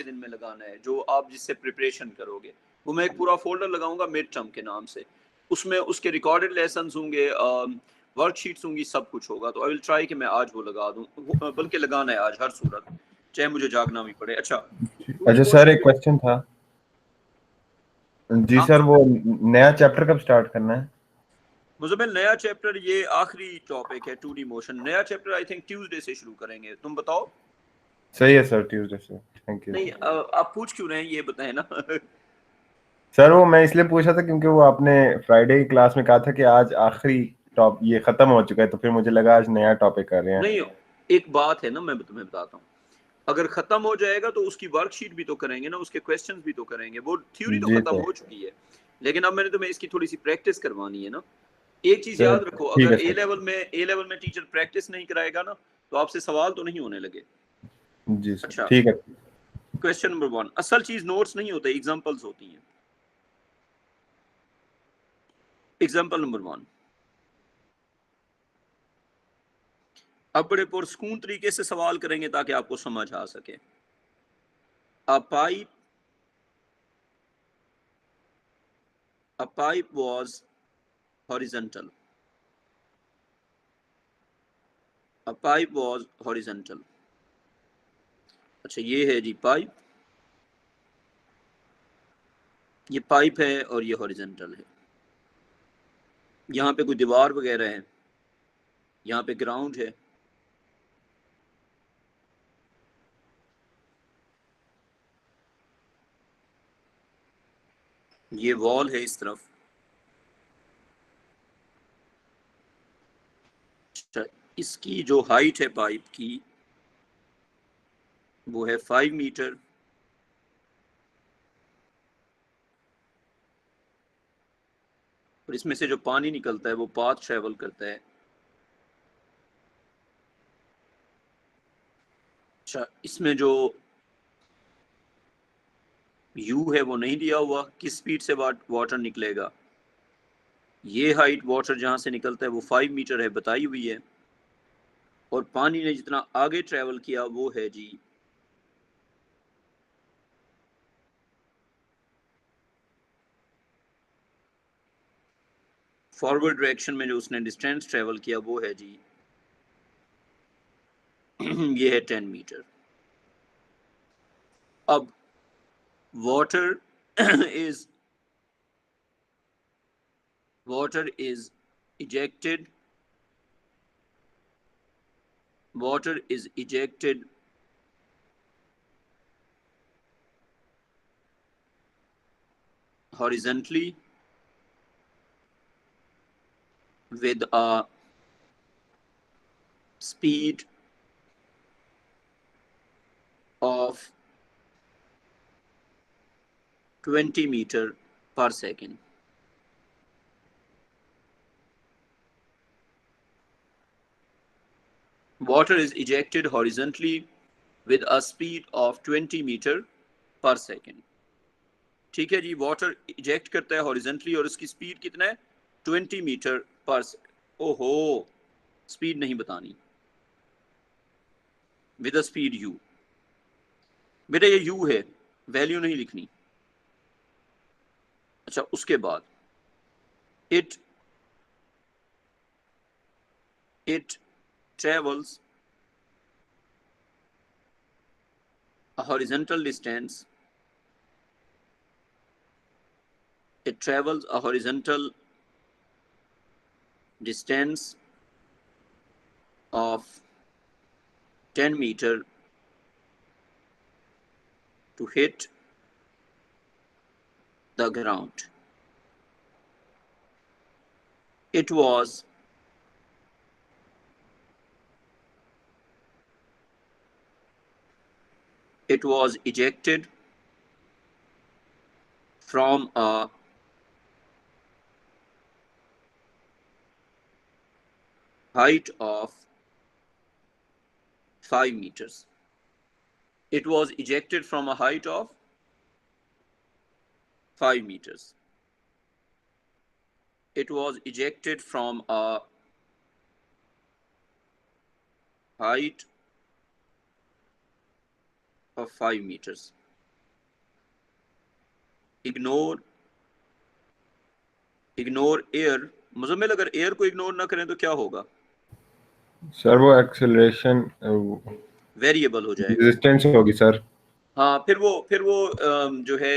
दिन में लगाना है, जो आप जिससे प्रिपरेशन करोगे। वो मैं एक पूरा फोल्डर लगाऊंगा मिड टर्म के नाम से, उसमें उसके रिकॉर्डेड लेसन होंगे, वर्कशीट्स होंगी, सब कुछ होगा। तो आई विल ट्राई कि मैं आज वो लगा दूं, बल्कि लगाना है आज हर सूरत, चाहे मुझे जागना भी पड़े। अच्छा अच्छा सर, एक क्वेश्चन था जी सर, वो नया चैप्टर कब स्टार्ट करना है? मुझमेल नया चैप्टर, ये आखिरी टॉपिक है 2D मोशन। नया चैप्टर आई थिंक ट्यूसडे से शुरू करेंगे, तुम बताओ। सही है सर, ट्यूसडे से। Thank you. नहीं आप पूछ क्यों रहे हैं ये बताएं ना। सर वो मैं इसलिए पूछा था क्योंकि वो आपने फ्राइडे की क्लास में कहा था कि आज आखिरी टॉप ये खत्म हो चुका है, तो फिर मुझे लगा आज नया टॉपिक कर रहे हैं। नहीं, एक बात है ना, मैं तुम्हें बताता हूँ, अगर खत्म हो जाएगा तो उसकी वर्कशीट भी तो करेंगे ना, उसके क्वेश्चंस भी तो करेंगे। वो थ्योरी तो जी खत्म सर। हो चुकी है, लेकिन अब मैंने तुम्हें इसकी थोड़ी सी प्रैक्टिस करवानी है ना। एक चीज सर याद रखो, ठीक अगर है ए सर। लेवल में टीचर प्रैक्टिस नहीं कराएगा ना, तो आपसे सवाल तो नहीं होने लगे। जी सर अच्छा, ठीक है। क्वेश्चन नंबर 1, असल चीज नोट्स नहीं होते, एग्जांपल्स होती हैं। एग्जांपल नंबर 1, अब बड़े पुरस्कून तरीके से सवाल करेंगे ताकि आपको समझ आ सके। अ pipe was horizontal. A pipe was horizontal. अच्छा, ये है जी पाइप, ये पाइप है और ये हॉरिजॉन्टल है। यहाँ पे कोई दीवार वगैरह है, यहाँ पे ग्राउंड है, ये वॉल है इस तरफ। अच्छा, इसकी जो हाइट है पाइप की वो है 5 मीटर, और इसमें से जो पानी निकलता है वो पाथ ट्रेवल करता है। अच्छा, इसमें जो यू है वो नहीं दिया हुआ, किस स्पीड से वाटर निकलेगा। ये हाइट वाटर जहां से निकलता है वो 5 मीटर है, बताई हुई है, और पानी ने जितना आगे ट्रेवल किया वो है जी फॉरवर्ड डायरेक्शन में, जो उसने डिस्टेंस ट्रेवल किया वो है जी ये है 10 मीटर। अब water is is ejected, water is ejected horizontally with a speed of 20 meter per second. Water is ejected horizontally with a speed of 20 meter per second. ठीक है जी, वाटर इजेक्ट करता है हॉरिजेंटली और उसकी स्पीड कितना है, 20 मीटर पर सेकंड। ओहो, स्पीड नहीं बतानी, विद अ स्पीड यू। बेटा ये यू है, वैल्यू नहीं लिखनी। अच्छा, उसके बाद it travels a horizontal distance. It travels a horizontal distance of 10 meter to hit the ground. It was ejected from a height of 5 meters. It was ejected from a height of 5 meters. It was ejected from a height of 5 meters. Ignore air. Muzammil अगर air को ignore ना करें तो क्या होगा? Sir वो acceleration variable हो जाएगा। रेजिस्टेंस होगी सर। हाँ, फिर वो जो है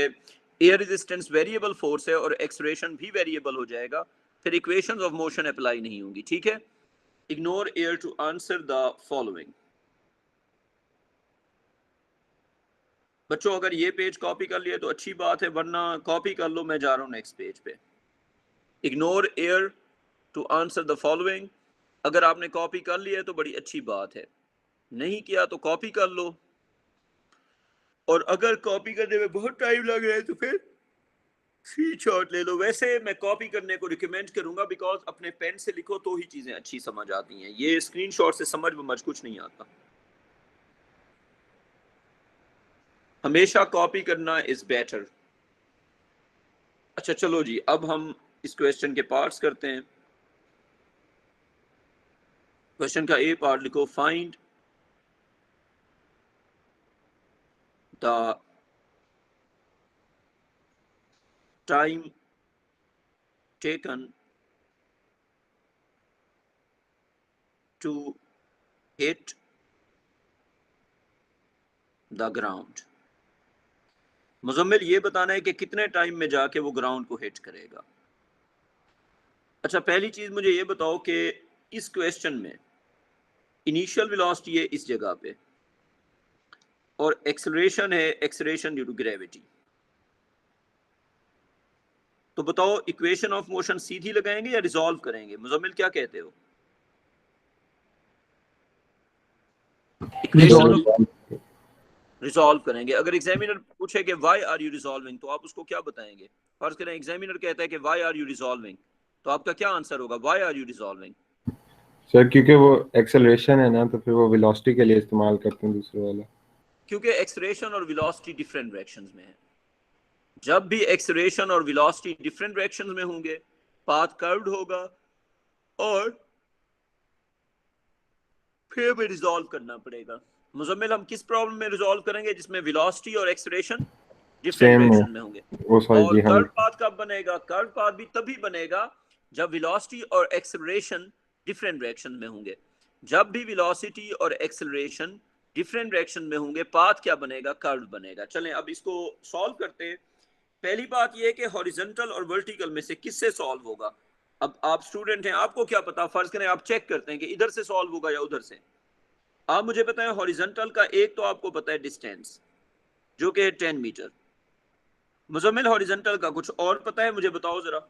एयर रेजिस्टेंस वेरिएबल फोर्स है और एक्सेलरेशन भी वेरिएबल हो जाएगा, फिर इक्वेशंस ऑफ मोशन अप्लाई नहीं होंगी। ठीक है, ignore air to answer the following. बच्चों अगर ये पेज कॉपी कर लिया तो अच्छी बात है, वरना कॉपी कर लो, मैं जा रहा हूँ नेक्स्ट पेज पे। Ignore air to answer the following. अगर आपने कॉपी कर लिया है तो बड़ी अच्छी बात है, नहीं किया तो कॉपी कर लो, और अगर कॉपी करने में बहुत टाइम लग रहा है तो फिर स्क्रीनशॉट ले लो। वैसे मैं कॉपी करने को रिकमेंड करूंगा, बिकॉज अपने पेन से लिखो तो ही चीजें अच्छी समझ आती हैं, ये स्क्रीनशॉट से समझ कुछ नहीं आता। हमेशा कॉपी करना इज बेटर। अच्छा चलो जी, अब हम इस क्वेश्चन के पार्ट्स करते हैं। क्वेश्चन का ए पार्ट लिखो, find the time taken to hit the ground. Muzammil ये बताना है कि कितने टाइम में जाके वो ग्राउंड को हिट करेगा। अच्छा पहली चीज मुझे ये बताओ कि इस क्वेश्चन में इनिशियल वेलोसिटी है इस जगह पे, और एक्सेलरेशन है एक्सेलरेशन ड्यू टू ग्रेविटी। तो बताओ इक्वेशन ऑफ मोशन सीधी लगाएंगे या रिजॉल्व करेंगे? मुजम्मिल क्या कहते हो? इक्वेशन ऑफ रिजॉल्व करेंगे। अगर एग्जामिनर पूछे कि व्हाई आर यू रिजॉल्विंग तो आप उसको क्या बताएंगे? फर्ज करें एग्जामिनर कहता है कि व्हाई आर यू रिजॉल्विंग, तो आपका क्या आंसर होगा? Why are you resolving? Sir क्योंकि वो एक्सेलरेशन है ना, तो फिर वो वेलोसिटी के लिए इस्तेमाल करते हैं दूसरे वाला। क्योंकि एक्सेलरेशन और वेलोसिटी डिफरेंट डायरेक्शंस में है। जब भी एक्सेलरेशन और वेलोसिटी डिफरेंट डायरेक्शंस में होंगे, पाथ कर्व्ड होगा, और फिर हमें रिजॉल्व करना पड़ेगा। मुजम्मिल हम किस प्रॉब्लम में रिजॉल्व करेंगे जिसमें वेलोसिटी और एक्सेलरेशन डिफरेंट सेम है डायरेक्शन में होंगे? वो, सॉरी और जी हाँ। कर्व पाथ कब बनेगा? कर्व पाथ भी तभी बनेगा जब वेलोसिटी और एक्सेलरेशन डिफरेंट डायरेक्शन में होंगे। जब भी वेलोसिटी और एक्सेलरेशन डिफरेंट डायरेक्शन में होंगे, पाथ क्या बनेगा? कर्व बनेगा। चलें अब इसको सॉल्व करते हैं। पहली बात यह है कि हॉरिजॉन्टल और वर्टिकल में से किससे सॉल्व होगा? अब आप स्टूडेंट हैं, आपको क्या पता, फर्ज करें आप चेक करते हैं कि इधर से सॉल्व होगा या उधर से। आप मुझे बताएं, हॉरिजॉन्टल का एक तो आपको पता है डिस्टेंस जो कि 10 मीटर। मुजम्मिल हॉरिजॉन्टल का कुछ और पता है? मुझे बताओ जरा,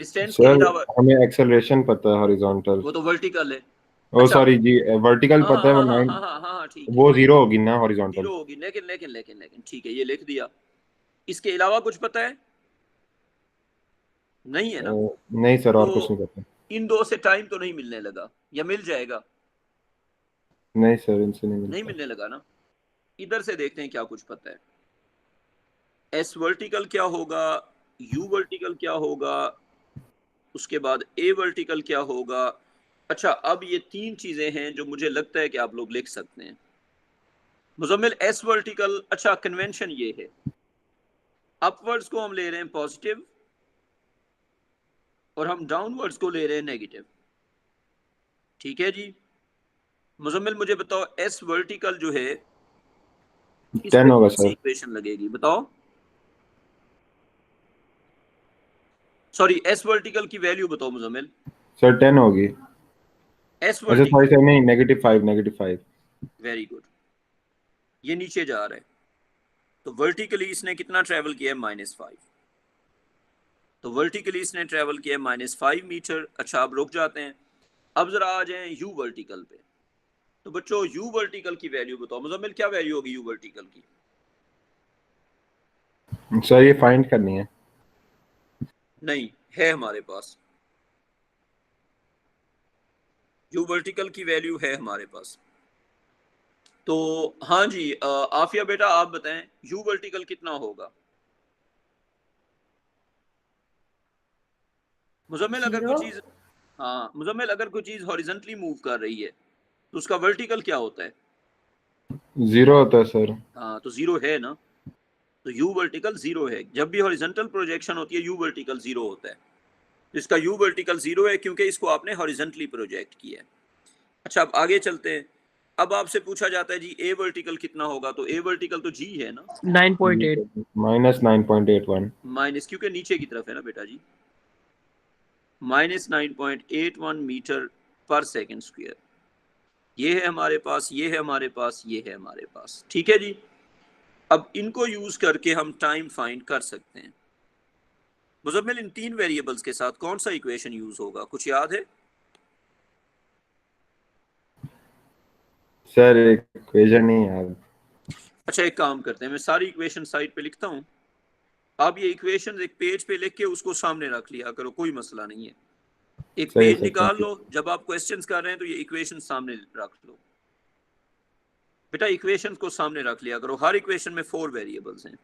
डिस्टेंस के सर अलावा। हमें एक्सेलरेशन पता है हॉरिजॉन्टल। वो तो वर्टिकल है। ओ अच्छा, सॉरी जी, वर्टिकल हाँ पता हाँ है वो हाँ हाँ 9, हाँ हाँ हाँ हाँ, ठीक है, वो जीरो होगी ना हॉरिजॉन्टल। जीरो होगी, लेकिन ठीक है, ये लिख दिया। इसके अलावा कुछ पता है? नहीं है ना? नहीं सर, तो और कुछ नहीं पता। इन दो से टाइम तो नहीं मिलने लगा, या मिल जाएगा? नहीं सर, इनसे नहीं नहीं मिलता। मिलने लगा ना। इधर से देखते हैं क्या कुछ पता है। एस वर्टिकल क्या होगा, यू वर्टिकल क्या होगा, उसके बाद ए वर्टिकल क्या होगा। अच्छा अब ये तीन चीजें हैं जो मुझे लगता है कि आप लोग लिख सकते हैं। मुजम्मिल एस वर्टिकल, अच्छा कन्वेंशन ये है, अपवर्ड्स को हम ले रहे हैं पॉजिटिव और हम डाउनवर्ड्स को ले रहे हैं नेगेटिव। ठीक है जी। मुजम्मिल मुझे बताओ एस वर्टिकल जो है, इस 10 पे होगा कौन सी सर। इक्वेशन लगेगी बताओ? सॉरी, एस वर्टिकल की वैल्यू बताओ मुजम्मिल। सर 10 होगी। एस अच्छा सॉरी वर्टिकल, सर, नहीं, -5, -5। वेरी गुड, ये नीचे जा रहा है, तो वर्टिकली इसने कितना ट्रेवल किया है? -5। तो वर्टिकली इसने ट्रेवल किया है -5 मीटर। अच्छा अब रुक जाते हैं, अब जरा आ जाएं यू वर्टिकल पे। तो बच्चों यू वर्टिकल की वैल्यू बताओ। मुजम्मिल क्या वैल्यू होगी यू वर्टिकल की? सर ये फाइंड करनी है। नहीं है हमारे पास, यू वर्टिकल की वैल्यू है हमारे पास। तो हाँ जी, आफिया बेटा आप बताएं यू वर्टिकल कितना होगा? मुजम्मिल अगर कोई 0। चीज, हाँ मुजम्मिल अगर कोई चीज हॉरिजॉन्टली मूव कर रही है तो उसका वर्टिकल क्या होता है? 0 होता है सर। हाँ तो जीरो है ना। तो यू वर्टिकल 0 है। जब भी हॉरिजॉन्टल प्रोजेक्शन होती है यू वर्टिकल 0 होता है। इसका यू वर्टिकल 0 है क्योंकि इसको आपने हॉरिजॉन्टली प्रोजेक्ट किया है। अच्छा अब आगे चलते हैं। अब आपसे पूछा जाता है जी ए वर्टिकल कितना होगा, तो ए वर्टिकल तो जी है ना, 9.8 -9.81 माइनस क्योंकि नीचे की तरफ है ना बेटा जी, -9.81 मीटर पर सेकेंड स्क्वायर। ये है हमारे पास, ये है हमारे पास, ये है हमारे पास। ठीक है जी। अब इनको यूज करके हम टाइम फाइंड कर सकते हैं। मुजम्मिल इन 3 वेरिएबल्स के साथ कौन सा इक्वेशन यूज होगा, कुछ याद है? सर इक्वेशन नहीं याद। अच्छा एक काम करते हैं, मैं सारी इक्वेशन साइड पे लिखता हूँ, आप ये इक्वेशन एक पेज पे लिख के उसको सामने रख लिया करो, कोई मसला नहीं है। एक सही पेज सर, निकाल थैंक यू। लो, जब आप क्वेश्चंस कर रहे हैं तो ये इक्वेशन सामने रख लो। बेटा इक्वेशन को सामने रख लिया करो, हर इक्वेशन में 4 वेरिएबल्स हैं।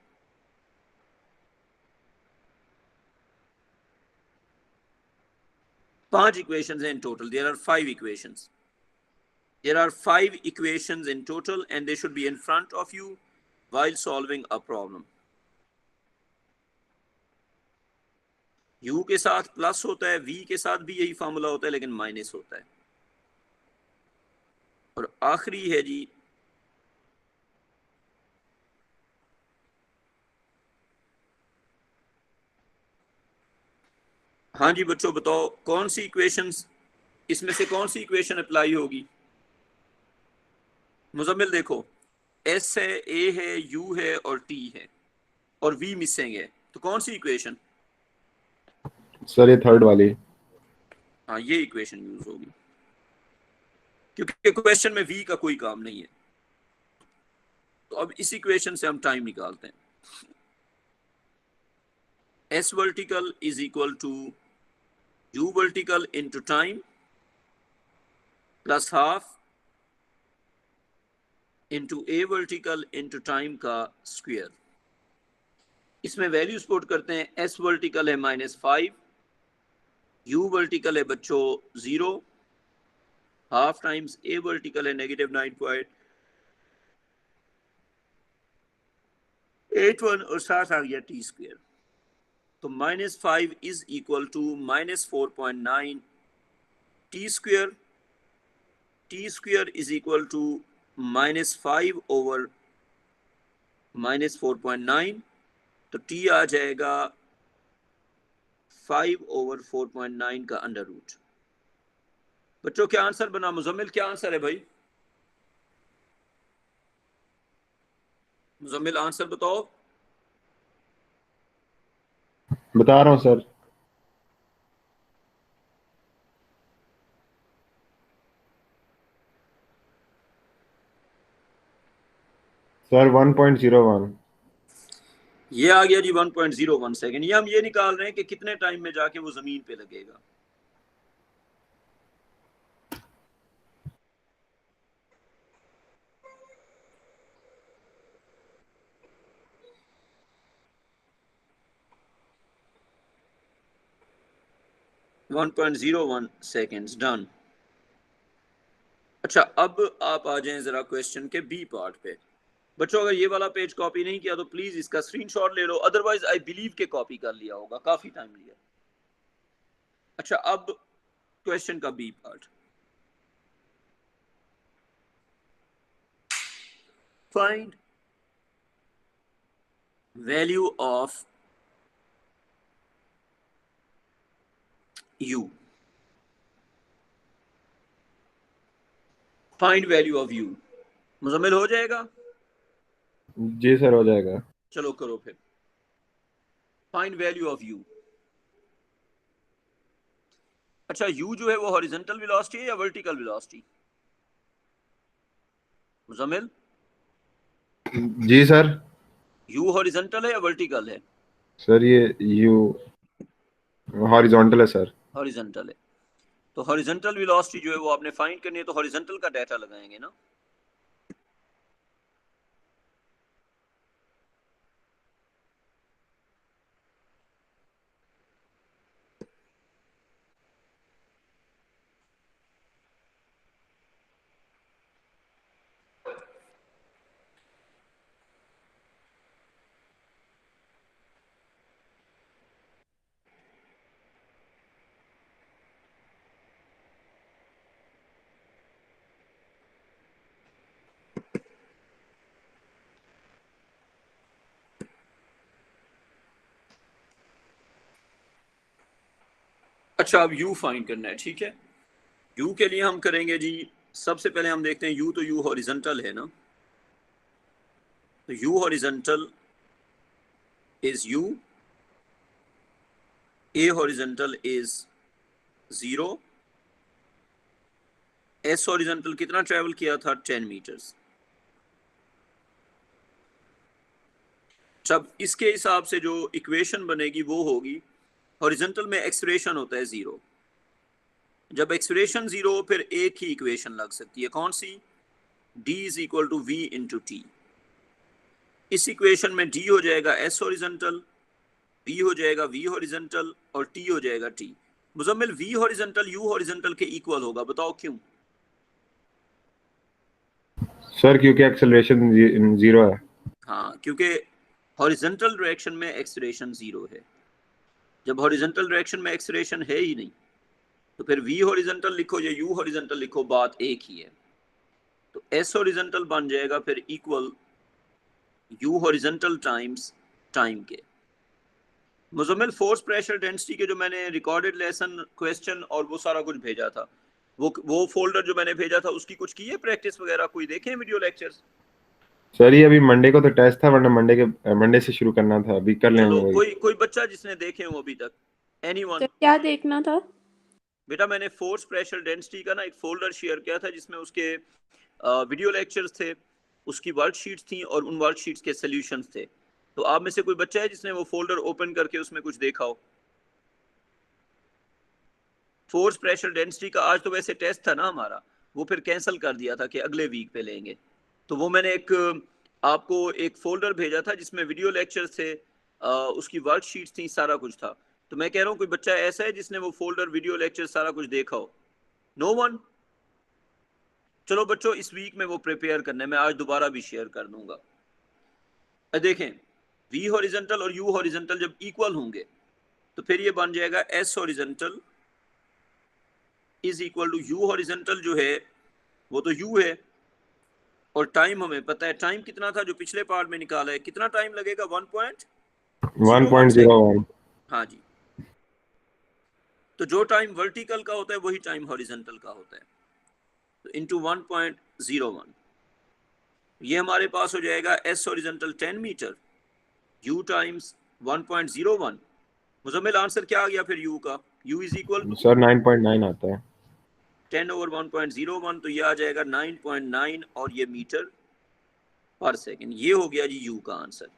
पांच इक्वेशंस हैं in total, there are 5 equations. There are 5 equations in total and they should be in front of you while solving a problem. U के साथ प्लस होता है, V के साथ भी यही फार्मूला होता है लेकिन माइनस होता है। और आखिरी है जी हाँ जी बच्चों बताओ कौन सी इक्वेशंस, इसमें से कौन सी इक्वेशन अप्लाई होगी? मुजम्मिल देखो, S है, A है, U है और T है और V मिसिंग है, तो कौन सी इक्वेशन? सर ये थर्ड वाली। हाँ ये इक्वेशन यूज होगी क्योंकि क्वेश्चन में V का कोई काम नहीं है। तो अब इस इक्वेशन से हम टाइम निकालते हैं। S vertical is equal to U vertical into time plus half into A vertical into time का स्क्वायर। इसमें वैल्यूज पुट करते हैं। S वर्टिकल है -5, U वर्टिकल है बच्चों 0, हाफ टाइम्स A वर्टिकल है -9.81 और साथ आ गया T स्क्वायर। तो -5 is equal to -4.9 T square. T square is equal to -5 over -4.9, तो T आ जाएगा 5 ओवर 4.9 का अंडर रूट। बच्चों क्या आंसर बना? मुजम्मिल क्या आंसर है भाई? मुजम्मिल आंसर बताओ। बता रहा हूँ सर। सर 1.01। ये आ गया जी 1.01 सेकेंड। ये हम ये निकाल रहे हैं कि कितने टाइम में जाके वो जमीन पे लगेगा। One 1.01 seconds done. अच्छा अब आप आ जाएं जरा क्वेश्चन के बी पार्ट पे। बच्चों अगर ये वाला पेज कॉपी नहीं किया तो प्लीज इसका स्क्रीनशॉट ले लो, अदरवाइज आई बिलीव के कॉपी कर लिया होगा, काफी टाइम लिया। अच्छा अब क्वेश्चन का B part, find value of u। Find value of u। Muzammil हो जाएगा? जी सर हो जाएगा। चलो करो फिर। Find value of u। अच्छा u जो है वो हॉरिजॉन्टल वेलोसिटी है या वर्टिकल वेलोसिटी? मुजम्मिल जी सर। u हॉरिजॉन्टल है या वर्टिकल है? सर ये यू हॉरिजॉन्टल है सर। हॉरिजॉन्टल है। तो हॉरिजॉन्टल वेलोसिटी जो है वो आपने फाइंड करनी है, तो हॉरिजॉन्टल का डाटा लगाएंगे ना। अच्छा, अब u फाइंड करना है, ठीक है। u के लिए हम करेंगे जी, सबसे पहले हम देखते हैं u, तो u हॉरिजॉन्टल है ना, तो u horizontal is u, a horizontal is 0, s horizontal कितना ट्रेवल किया था 10 मीटर्स। जब इसके हिसाब से जो इक्वेशन बनेगी वो होगी, हॉरिजॉन्टल में एक्सप्रेशन होता है 0, जब एक्सप्रेशन 0 हो फिर एक ही इक्वेशन लग सकती है, कौन सी, d is equal to v into t. इस इक्वेशन में d हो जाएगा s हॉरिजॉन्टल, v हो जाएगा v हॉरिजॉन्टल और t हो जाएगा t। Muzammil, v horizontal u horizontal के इक्वल होगा, बताओ क्यों। सर क्योंकि एक्सेलरेशन 0 है। हाँ, क्योंकि हॉरिजॉन्टल डायरेक्शन में एक्सेलरेशन 0 है। जब हॉरिजॉन्टल डायरेक्शन में एक्सेलरेशन है ही नहीं तो फिर v हॉरिजॉन्टल लिखो या u हॉरिजॉन्टल लिखो, बात एक ही है। तो s हॉरिजॉन्टल बन जाएगा फिर equal u horizontal times time के। मुजम्मिल, फोर्स प्रेशर डेंसिटी के जो मैंने रिकॉर्डेड लेसन क्वेश्चन और वो सारा कुछ भेजा था, वो फोल्डर जो मैंने भेजा था उसकी कुछ की है प्रैक्टिस वगैरह, कोई देखे वीडियो लेक्चर्स। सर ये अभी मंडे को तो टेस्ट था, वरना मंडे से शुरू करना था, अभी कर चलो, लेंगे वही। कोई बच्चा जिसने देखे हो अभी तक, एनीवन। तो क्या देखना था? बेटा मैंने फोर्स प्रेशर डेंसिटी का ना एक फोल्डर शेयर किया था जिसमें उसके वीडियो लेक्चर्स थे, उसकी वर्कशीट्स थी और उन वर्कशीट्स के सॉल्यूशंस थे। तो आप में से कोई बच्चा है जिसने वो फोल्डर ओपन करके उसमें कुछ देखा हो। फोर्स प्रेशर डेंसिटी का आज तो वैसे टेस्ट था ना हमारा, वो फिर कैंसिल कर दिया था कि अगले वीक पे लेंगे। तो वो मैंने आपको एक फोल्डर भेजा था जिसमें वीडियो लेक्चर्स थे, उसकी वर्कशीट्स थी, सारा कुछ था। तो मैं कह रहा हूँ कोई बच्चा ऐसा है जिसने वो फोल्डर वीडियो लेक्चर सारा कुछ देखा हो। No one. चलो बच्चों, इस वीक में वो प्रिपेयर करने में आज दोबारा भी शेयर कर दूंगा। देखें, v हॉरिजॉन्टल और u हॉरिजॉन्टल जब इक्वल होंगे तो फिर ये बन जाएगा s horizontal is equal to u horizontal, जो है वो तो u है, और टाइम हमें पता है, टाइम कितना था जो पिछले पार्ट में निकाला है, कितना टाइम लगेगा, 1.01 सेकेंड। 1.01। हाँ जी, तो जो टाइम वर्टिकल का होता है वही टाइम हॉरिजॉन्टल का होता है, तो इंटू 1.01, ये हमारे पास हो जाएगा s horizontal 10 metre, u times 1.01। Muzammil, answer क्या आ गया फिर u का, u is equal to sir 9.9 आता है। 10 ओवर 1.01, तो ये आ जाएगा 9.9 और ये मीटर पर सेकेंड। ये हो गया जी u का आंसर।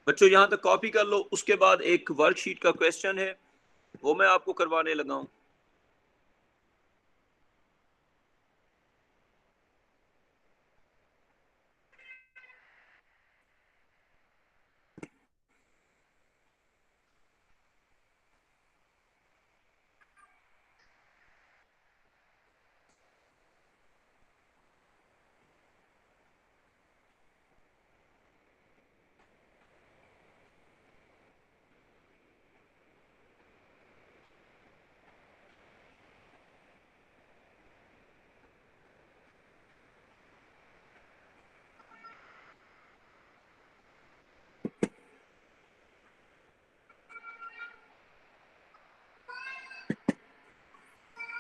बच्चों यहाँ तक कॉपी कर लो, उसके बाद एक वर्कशीट का क्वेश्चन है वो मैं आपको करवाने लगा हूँ।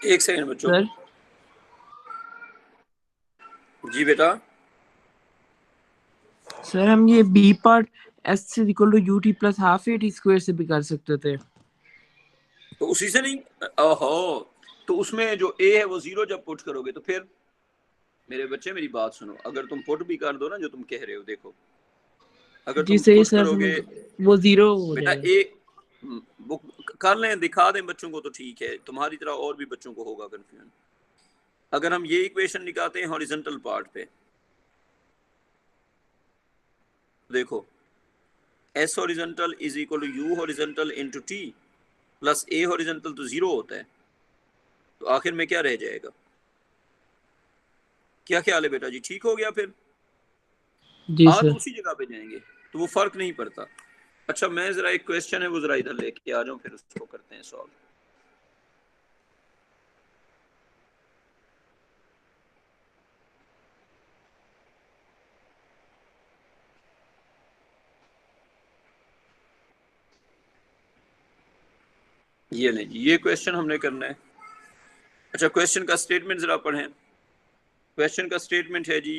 एक सेकंड बच्चों। सर जी बेटा। सर हम ये बी पार्ट एस से equal to u t plus half a t square से भी कर सकते थे। तो उसी से नहीं, ओहो, तो उसमें जो a है वो 0 जब पुट करोगे तो फिर, मेरे बच्चे मेरी बात सुनो, अगर तुम पुट भी कर दो ना जो तुम कह रहे हो, देखो अगर जी तुम सही पुट सर, करोगे वो जीरो हो बेटा जाएगा। a, वो कर लें, दिखा दें बच्चों को तो ठीक है, तुम्हारी तरह और भी बच्चों को होगा कंफ्यूजन। अगर हम ये इक्वेशन निकालते हैं हॉरिजॉन्टल पार्ट पे, देखो s horizontal is equal to u horizontal into t plus a horizontal, तो 0 होता है, तो आखिर में क्या रह जाएगा, क्या ख्याल है बेटा जी, ठीक हो गया फिर। जी आ तो सर। उसी जगह पे जाएंगे तो वो फर्क नहीं पड़ता। अच्छा, मैं जरा एक क्वेश्चन है वो जरा इधर लेके आ जाऊं, फिर उसको करते हैं सॉल्व। ये लें जी, ये क्वेश्चन हमने करना है। अच्छा, क्वेश्चन का स्टेटमेंट जरा पढ़ें। क्वेश्चन का स्टेटमेंट है जी,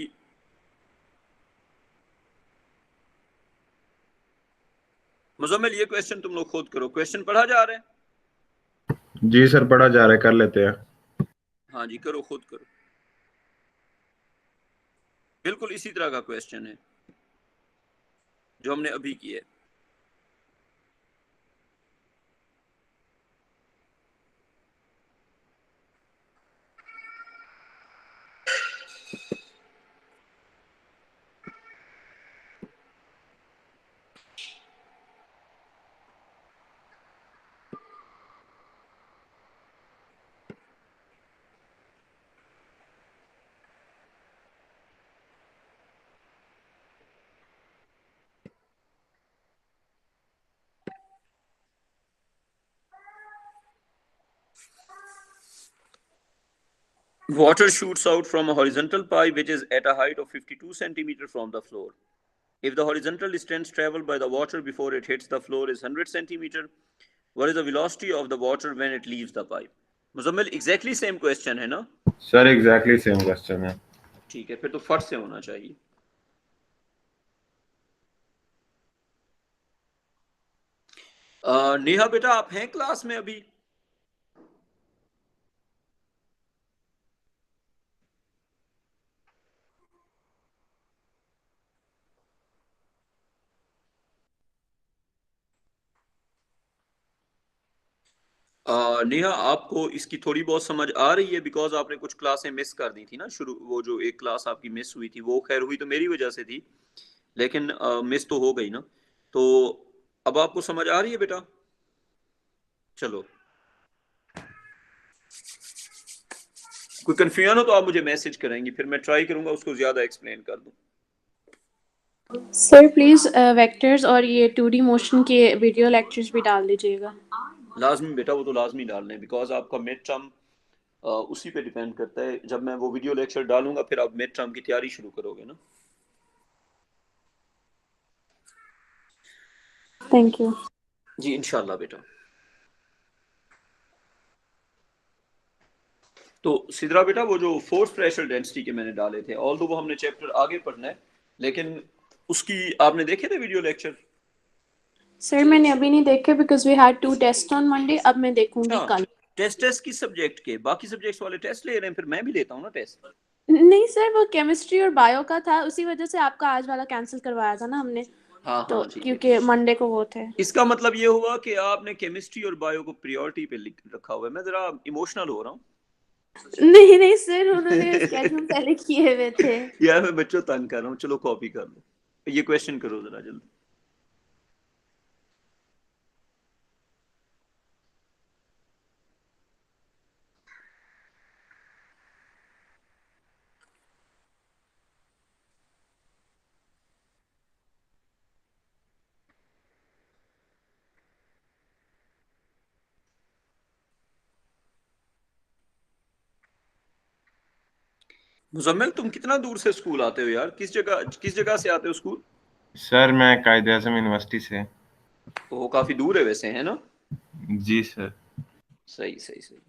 मुजम्मिल ये क्वेश्चन तुम लोग खुद करो। क्वेश्चन पढ़ा जा रहा है? जी सर, पढ़ा जा रहा है, कर लेते हैं। हाँ जी, करो, खुद करो। बिल्कुल इसी तरह का क्वेश्चन है जो हमने अभी किया है। Water shoots out from a horizontal pipe which is at a height of 52 centimeters from the floor. If the horizontal distance traveled by the water before it hits the floor is 100 centimeters, what is the velocity of the water when it leaves the pipe? Muzammil exactly same question है ना? Sir exactly same question है। ठीक है, फिर तो फट से होना चाहिए। नेहा बेटा, आप हैं क्लास में अभी? नेहा, आपको इसकी थोड़ी बहुत समझ आ रही है? बिकॉज आपने कुछ क्लासें मिस कर दी थी ना शुरू, वो जो एक क्लास आपकी मिस हुई थी, वो खैर हुई तो मेरी वजह से थी, लेकिन मिस तो हो गई ना। तो अब आपको समझ आ रही है बेटा? चलो, कोई कंफ्यूजन हो तो आप मुझे मैसेज करेंगी, फिर मैं ट्राई करूंगा उसको ज्यादा एक्सप्लेन कर दूं। सर प्लीज वेक्टर्स और ये 2D मोशन के वीडियो लेक्चर्स भी डाल दीजिएगा। लाजमी बेटा, वो तो लाजमी डालने, बिकॉज आपका मिड टर्म उसी पे डिपेंड करता है। जब मैं वो वीडियो लेक्चर डालूंगा फिर आप मिड टर्म की तैयारी शुरू करोगे ना। थैंक यू जी इंशाल्लाह बेटा। तो सिद्रा बेटा, वो जो फोर्स प्रेशर डेंसिटी के मैंने डाले थे, ऑल वो हमने चैप्टर आगे पढ़ना है, लेकिन उसकी आपने देखे थे वीडियो लेक्चर? सर मैंने अभी नहीं देखे because we had 2 test on Monday. अब मैं देखूंगी कल। टेस्ट किस सब्जेक्ट के? बाकी सब्जेक्ट्स वाले टेस्ट ले रहे हैं, फिर मैं भी लेता हूँ ना टेस्ट। नहीं सर, वो केमिस्ट्री और बायो का था, उसी वजह से आपका आज वाला कैंसिल करवाया था ना हमने। हाँ तो हाँ ठीक है। क्योंकि मंडे को वो थे। इसका मतलब ये हुआ कि आपने केमिस्ट्री और बायो को प्रायोरिटी पे लिख रखा हुआ है। मैं जरा इमोशनल हो रहा हूँ। नहीं नहीं सर, उन्होंने स्केड्यूल पहले किए हुए थे। यार मैं बच्चों तंग कर रहा हूँ, चलो कॉपी कर लो। ये क्वेश्चन करो जरा जल्दी। मुजम्मिल, तुम कितना दूर से स्कूल आते हो यार? किस जगह से आते हो स्कूल? सर मैं कायदे आज़म यूनिवर्सिटी से। वो काफी दूर है वैसे, है ना? जी सर। सही सही सही।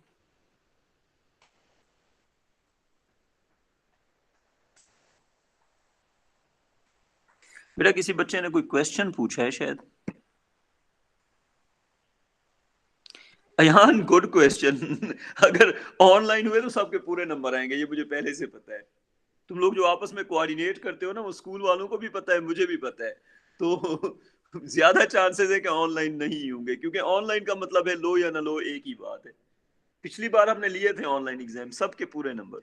बेटा, किसी बच्चे ने कोई क्वेश्चन पूछा है शायद। Ayan, good question. अगर ऑनलाइन हुए तो सबके पूरे नंबर आएंगे, ये मुझे पहले से पता है। तुम लोग जो आपस में कोऑर्डिनेट करते हो ना, वो स्कूल वालों को भी पता है, मुझे भी पता है। तो ज्यादा चांसेस है कि ऑनलाइन नहीं होंगे, क्योंकि ऑनलाइन का मतलब है लो या ना लो, एक ही बात है। पिछली बार हमने लिए थे ऑनलाइन एग्जाम, सबके पूरे नंबर।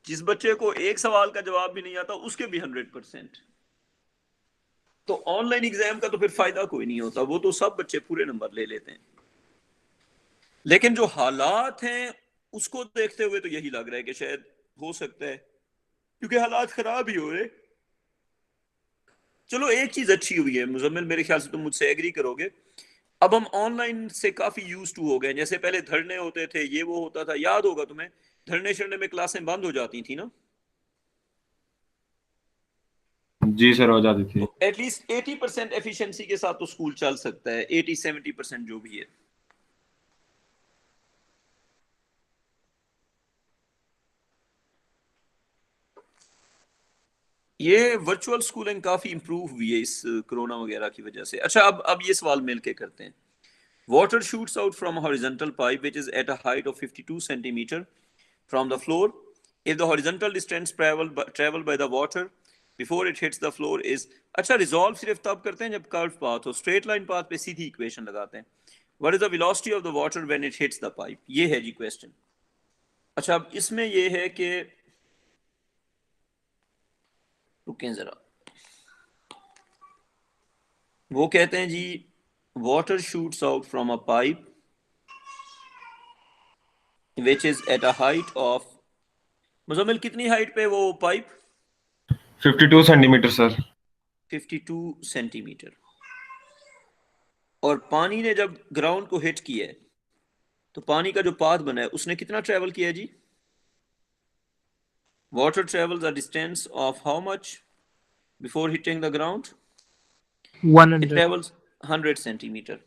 जिस बच्चे को एक सवाल का जवाब भी नहीं आता उसके भी 100%। तो ऑनलाइन एग्जाम का तो फिर फायदा कोई नहीं होता, वो तो सब बच्चे पूरे नंबर ले लेते हैं। लेकिन जो हालात हैं उसको देखते हुए तो यही लग रहा है कि शायद हो सकता है, क्योंकि हालात खराब ही हो रहे। चलो, एक चीज अच्छी हुई है मुजम्मिल, मेरे ख्याल से तुम मुझसे एग्री करोगे, अब हम ऑनलाइन से काफी यूज टू हो गए। जैसे पहले धरने होते थे, ये वो होता था, याद होगा तुम्हें, धरने शरने में क्लासें बंद हो जाती थी ना। जी सर, हो जाती थी। तो एटलीस्ट 80% एफिशिएंसी के साथ तो स्कूल चल सकता है, 80-70% जो भी है। ये वर्चुअल स्कूलिंग काफी इंप्रूव हुई है इस कोरोना वगैरह की वजह से। अच्छा, अब ये सवाल मिलके करते हैं। Water shoots out from horizontal pipe which is at a height of 52 centimetre from the floor. If the horizontal distance traveled by the water before it hits the floor is, अच्छा रिजॉल्व सिर्फ तब करते हैं जब curve path हो। Straight line path पे सीधी equation लगाते हैं। What is the velocity of the water when it hits the pipe, ये है जी क्वेश्चन। अच्छा, अब इसमें ये है कि रुकें जरा, वो कहते हैं जी water shoots out from a pipe which is at a height of, Muzammil कितनी हाइट पे वो पाइप? 52 centimetre sir. 52 सेंटीमीटर। और पानी ने जब ग्राउंड को हिट किया है तो पानी का जो पाथ बना है उसने कितना ट्रेवल किया है जी? Water travels a distance of how much before hitting the ground? It 100. Travels 100 centimetre.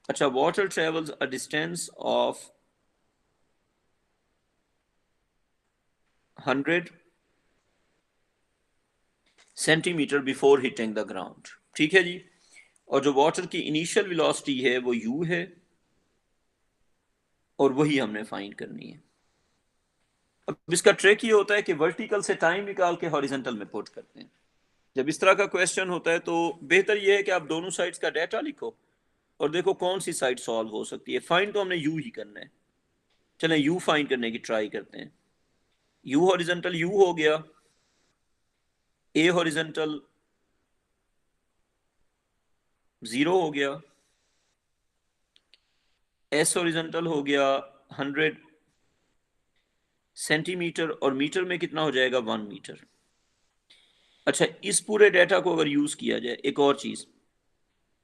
अच्छा, water travels a distance of 100 centimetre before hitting the ground. ठीक है जी। और जो वाटर की इनिशियल वेलोसिटी है वो u है, और वही हमने फाइंड करनी है। अब इसका ट्रिक ये होता है कि वर्टिकल से टाइम निकाल के हॉरिजॉन्टल में पुट करते हैं। जब इस तरह का क्वेश्चन होता है तो बेहतर ये है कि आप दोनों साइड्स का डाटा लिखो और देखो कौन सी साइड सॉल्व हो सकती है। फाइंड तो हमने यू ही करना है। चलें यू फाइंड करने की ट्राई करते हैं। यू हॉरिजॉन्टल यू हो गया, ए हॉरिजॉन्टल 0 हो गया, एस हॉरिजॉन्टल हो गया 100 सेंटीमीटर, और मीटर में कितना हो जाएगा 1 मीटर। अच्छा, इस पूरे डाटा को अगर यूज किया जाए, एक और चीज,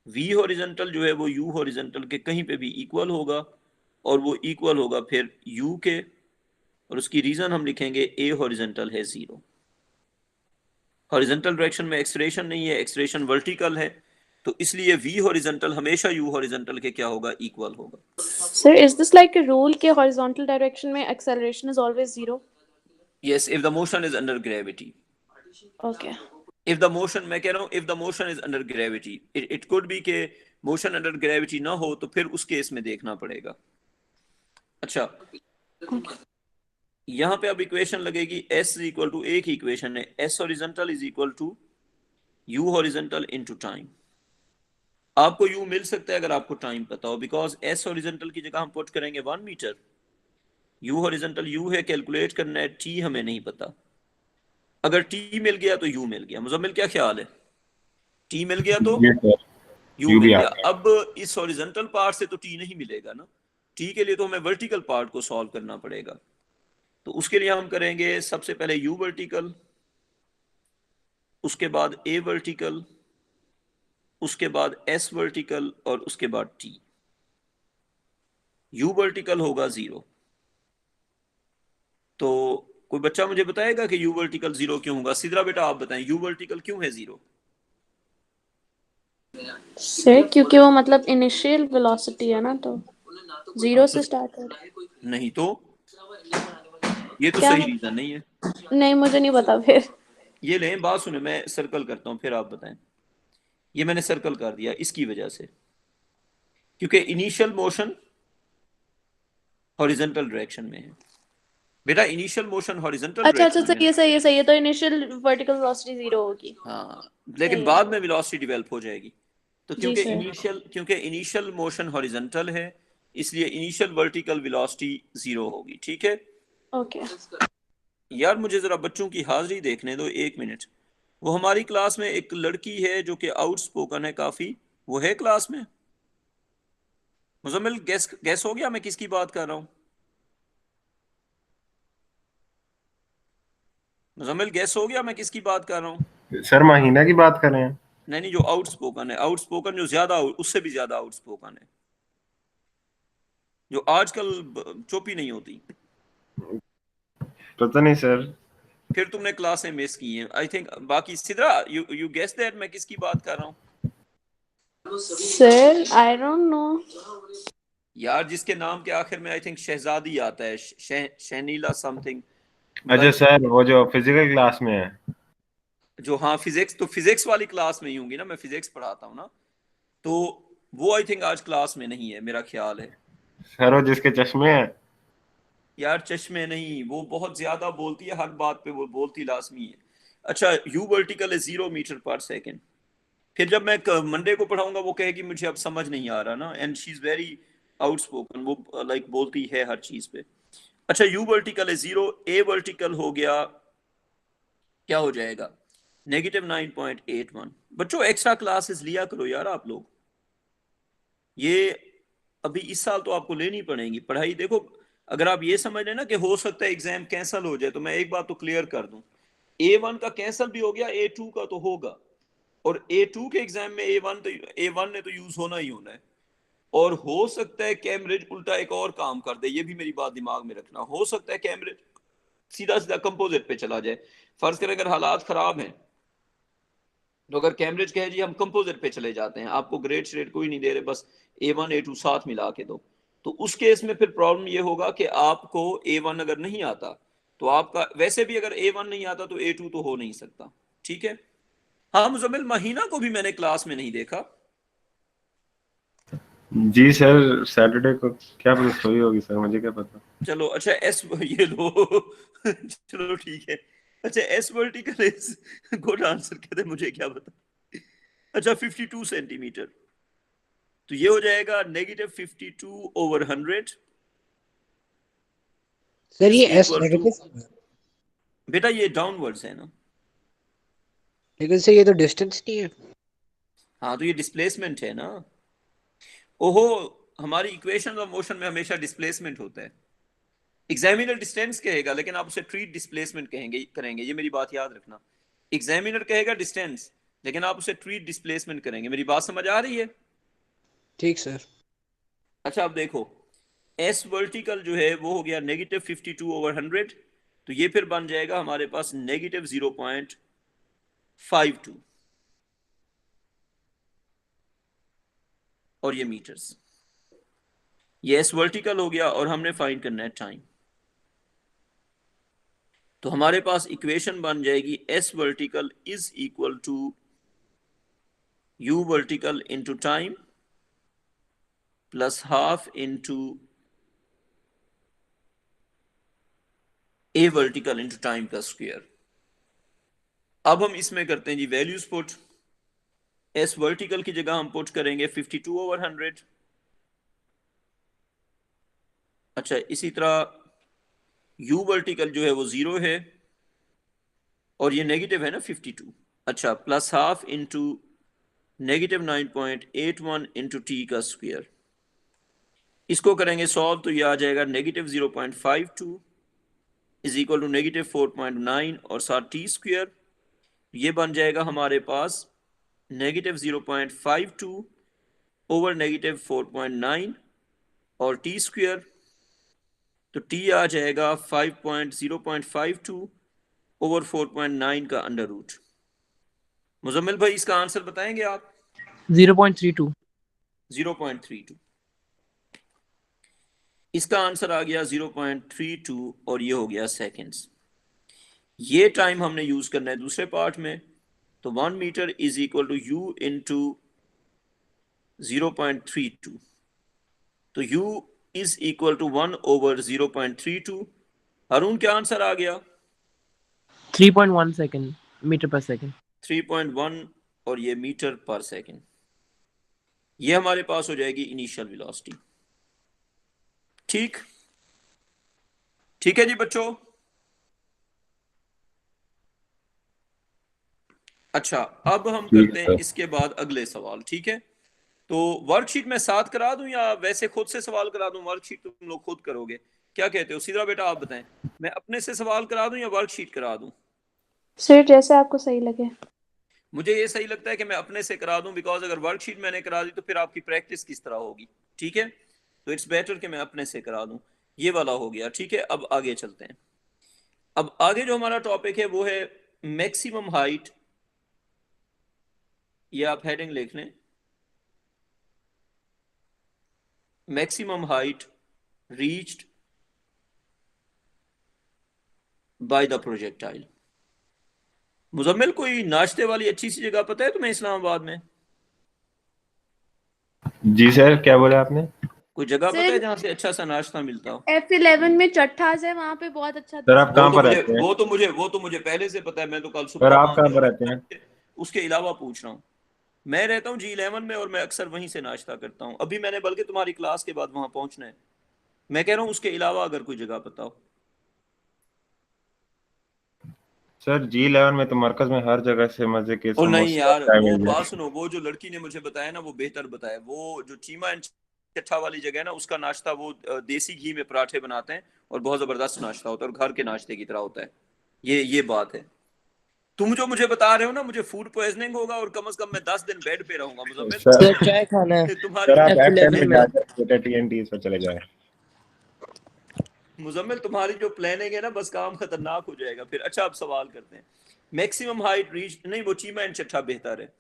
वी हॉरिजॉन्टल जो है वो यू हॉरिजॉन्टल के कहीं पे भी इक्वल होगा, और वो इक्वल होगा फिर यू के, और उसकी रीजन हम लिखेंगे ए हॉरिजॉन्टल है 0। हॉरिजॉन्टल डायरेक्शन में एक्सलेरेशन नहीं है, एक्सलेरेशन वर्टिकल है, तो इसलिए वी हॉरिजॉन्टल हमेशा यू हॉरिजॉन्टल के क्या होगा? इक्वल होगा। Sir, is this like a rule कि horizontal direction में acceleration is always 0? Yes, if the motion is under gravity. Okay. If the motion, मैं कह रहा हूँ if the motion is under gravity, it could be के motion under gravity ना हो, तो फिर उस केस में देखना पड़ेगा। अच्छा, यहां पे अब इक्वेशन लगेगी S इज इक्वल टू, एक ही इक्वेशन है, S horizontal is equal to U horizontal into time. आपको U मिल सकता है अगर आपको टाइम पता हो, बिकॉज S हॉरिजॉन्टल की जगह हम पुट करेंगे 1 मीटर, U हॉरिजॉन्टल U है, कैलकुलेट करना है, T हमें नहीं पता। अगर T मिल गया तो U मिल गया। मुजम्मिल क्या ख्याल है? T मिल गया तो जी सर, U यू मिल भी आ गया। गया। अब इस हॉरिजॉन्टल पार्ट से तो T नहीं मिलेगा ना, T के लिए तो हमें वर्टिकल पार्ट को सॉल्व करना पड़ेगा। तो उसके लिए हम करेंगे सबसे पहले U वर्टिकल, उसके बाद A वर्टिकल, उसके बाद S वर्टिकल, और उसके बाद T। U वर्टिकल होगा 0। तो कोई बच्चा मुझे बताएगा कि U वर्टिकल 0 क्यों होगा? सिद्रा बेटा आप बताएं, U वर्टिकल क्यों है 0? Sir, क्योंकि वो मतलब initial velocity है ना, तो 0 से start हो रहा है। नहीं तो ये तो क्या? सही रीजन नहीं है। नहीं, मुझे नहीं पता फिर। ये लें, बात सुने, मैं सर्कल करता हूं फिर आप बताएं। ये मैंने सर्कल कर दिया इसकी वजह से, क्योंकि इनिशियल मोशन हॉरिजॉन्टल डायरेक्शन में है बेटा, इनिशियल मोशन हॉरिजॉन्टल अच्छा अच्छा, डायरेक्शन में सही है। है सही है सही है, तो initial vertical velocity 0 होगी। हाँ, लेकिन सही है। बाद में वेलोसिटी डेवलप हो जाएगी। तो जी सर। क्योंकि इनिशियल मोशन हॉरिजॉन्टल है, इसलिए इनिशियल वर्टिकल वेलोसिटी 0 होगी। ठीक है ओके। यार, मुझे जरा बच्चों की हाजिरी देखने दो 1 मिनट। वो हमारी क्लास में एक लड़की है जो कि आउटस्पोकन है काफी, वो है क्लास में? मुजम्मिल गैस हो गया मैं किसकी बात कर रहा हूँ? मुजम्मिल गैस हो गया मैं किसकी बात कर रहा हूँ? सर माहीना की बात कर रहे हैं? नहीं, जो आउटस्पोकन है, आउटस्पोकन जो ज्यादा, उससे भी ज्यादा आउटस्पोकन है, जो आजकल चुप ही नहीं होती। पता नहीं सर। फिर तुमने क्लासें मिस की हैं आई थिंक। बाकी सिद्रा यू गेस दैट मैं किसकी बात कर रहा हूँ? Sir I don't know. यार जिसके नाम के आखिर में आई थिंक शहजादी आता है, शहनीला समथिंग। अच्छा सर, वो जो फिजिकल क्लास में है। जो हाँ फिजिक्स, तो फिजिक्स वाली क्लास में ही होंगी ना, मैं फिजिक्स पढ़ाता हूँ ना, तो वो आई थिंक आज क्लास में नहीं है मेरा ख्याल है। सर वो जिसके चश्मे हैं। यार चश्मे नहीं, वो बहुत ज्यादा बोलती है, हर बात पे वो बोलती लाजमी है। अच्छा यू वर्टिकल है 0 मीटर पर सेकेंड। फिर जब मैं मंडे को पढ़ाऊंगा वो कहेगी मुझे अब समझ नहीं आ रहा ना, and she is very outspoken, वो लाइक बोलती है हर चीज पे। अच्छा यू वर्टिकल है 0, ए वर्टिकल हो गया, क्या हो जाएगा, -9.81। बच्चों एक्स्ट्रा क्लासेस लिया करो यार आप लोग, ये अभी इस साल तो आपको लेनी पड़ेगी पढ़ाई। देखो अगर आप ये समझ लें ना कि हो सकता है एग्जाम कैंसिल हो जाए, तो मैं एक बात तो क्लियर कर दूं, A1 का कैंसिल भी हो गया, A2 का तो होगा, और A2 के एग्जाम में A1 ने तो यूज होना ही होना है। और हो सकता है कैम्ब्रिज उल्टा एक और काम कर दे, ये भी मेरी बात दिमाग में रखना, हो सकता है कैम्ब्रिज सीधा सीधा कंपोजिट पे चला जाए। फर्ज करें अगर हालात खराब हैं, तो अगर कैम्ब्रिज कहे जी हम कंपोजिट पे चले जाते हैं, आपको ग्रेड श्रेड कोई नहीं दे रहे, बस A1 A2 साथ मिला के दो, तो उस केस में फिर प्रॉब्लम ये होगा कि आपको A1 अगर नहीं आता तो आपका, वैसे भी अगर A1 नहीं आता तो A2 तो हो नहीं सकता। ठीक है। हाँ मुजम्मिल, महीना को भी मैंने क्लास में नहीं देखा। जी सर, सैटरडे को क्या पता सोई होगी सर, मुझे क्या पता। चलो अच्छा एस ये लो चलो ठीक है। अच्छा S vertical is good answer, कहते मुझे क्या पता। अच्छा 52 सेंटीमीटर, तो ये हो जाएगा -52/100 सर इज ये एस इक्वल टू, नेगेटिव, बेटा ये डाउनवर्ड्स है ना। लेकिन सर ये तो डिस्टेंस नहीं है। हाँ तो ये डिस्प्लेसमेंट है ना। ओहो, हमारी इक्वेशन ऑफ मोशन में हमेशा डिस्प्लेसमेंट होता है। एग्जामिनर डिस्टेंस कहेगा लेकिन आप उसे ट्रीट डिस्प्लेसमेंट करेंगे, ये मेरी बात याद रखना। एग्जामिनर कहेगा डिस्टेंस लेकिन आप उसे ट्रीट डिस्प्लेसमेंट करेंगे। मेरी बात समझ आ रही है? ठीक सर। अच्छा अब देखो, एस वर्टिकल जो है वो हो गया -52/100, तो ये फिर बन जाएगा हमारे पास -0.52, और ये मीटर्स, ये एस वर्टिकल हो गया, और हमने फाइंड करना है टाइम। तो हमारे पास इक्वेशन बन जाएगी s vertical is equal to u vertical into time plus half into a vertical into time का स्क्वायर। अब हम इसमें करते हैं जी वैल्यूज पुट। एस वर्टिकल की जगह हम पुट करेंगे 52/100। अच्छा इसी तरह यू वर्टिकल जो है वो 0 है, और ये नेगेटिव है ना 52। अच्छा plus half into -9.81 into T का स्क्वायर। इसको करेंगे सॉल्व तो ये आ जाएगा -0.52 इज इक्वल टू -4.9 और साथ टी स्क्वायर। ये बन जाएगा हमारे पास -0.52 ओवर -4.9 और टी स्क्वायर, तो टी आ जाएगा 0.52 ओवर 4.9 का अंडर रूट। मुजम्मिल भाई इसका आंसर बताएंगे आप? 0.32। 0.32, इसका आंसर आ गया 0.32, और ये हो गया सेकेंड्स। ये टाइम हमने यूज करना है दूसरे पार्ट में, तो 1 metre is equal to u into 0.32, तो u is equal to 1 over 0.32। Arun क्या आंसर आ गया? 3.1 सेकंड, मीटर पर सेकंड। 3.1, और ये मीटर पर सेकंड। ये हमारे पास हो जाएगी इनिशियल वेलोसिटी। ठीक ठीक है जी बच्चों। अच्छा अब हम करते हैं इसके बाद अगले सवाल। ठीक है, तो वर्कशीट में साथ करा दूं या वैसे खुद से सवाल करा दूं? वर्कशीट तुम लोग खुद करोगे, क्या कहते हो? सीधा बेटा आप बताएं, मैं अपने से सवाल करा दूं या वर्कशीट करा दूं? सर जैसे आपको सही लगे। मुझे ये सही लगता है कि मैं अपने से करा दूं, बिकॉज अगर वर्कशीट मैंने करा दी तो फिर आपकी प्रैक्टिस किस तरह होगी। ठीक है, तो इट्स बेटर कि मैं अपने से करा दूं। ये वाला हो गया। ठीक है, अब आगे चलते हैं। अब आगे जो हमारा टॉपिक है वो है मैक्सिमम हाइट, ये आप हेडिंग लिख लें, maximum height reached by the projectile. Muzammil, कोई नाश्ते वाली अच्छी सी जगह पता है तुम्हें इस्लामाबाद में? जी सर, क्या बोला आपने? कोई जगह पता है सर जहाँ से अच्छा सा नाश्ता मिलता हो? F11 में चट्टास है, वहाँ पे बहुत अच्छा सर आप वो कहाँ तो पर मुझे रहते हैं? वो तो मुझे पहले से पता है, मैं तो कल सर सुबह आप वहां कहाँ गया पर था, रहते हैं? उसके अलावा पूछ रहा हूँ। मैं रहता हूँ G11 में और मैं अक्सर वहीं से नाश्ता करता हूँ। अभी मैंने बल्कि तुम्हारी क्लास के बाद वहां पहुंचना है। मैं कह रहा हूँ उसके अलावा अगर कोई जगह पता हो। सर G11 में तो मरकज में हर जगह से मजे के और नहीं समोसे और यार, चाय वो मिल बात जाती सुनो, वो जो लड़की ने मुझे बताया ना वो बेहतर बताया। वो जो चीमा एंड चट्ठा वाली जगह है ना, उसका नाश्ता वो देसी घी में पराठे बनाते हैं और बहुत जबरदस्त नाश्ता होता है और घर के नाश्ते की तरह होता है। ये बात है। तुम जो मुझे बता रहे हो ना मुझे फूड पॉइजनिंग होगा और कम से कम मैं 10 दिन बेड पे रहूंगा है। मुजम्मिल। सर सर चाय खाना है तुम्हारी सर जो आप F10 F11 में में। जाकर बेटा TNT पर चले जाए। मुजम्मिल तुम्हारी जो प्लानिंग है ना, बस काम खतरनाक हो जाएगा फिर। अच्छा, अब सवाल करते हैं। मैक्सिमम हाइट रीच, नहीं वो चीमा एंड चट्ठा बेहतर है।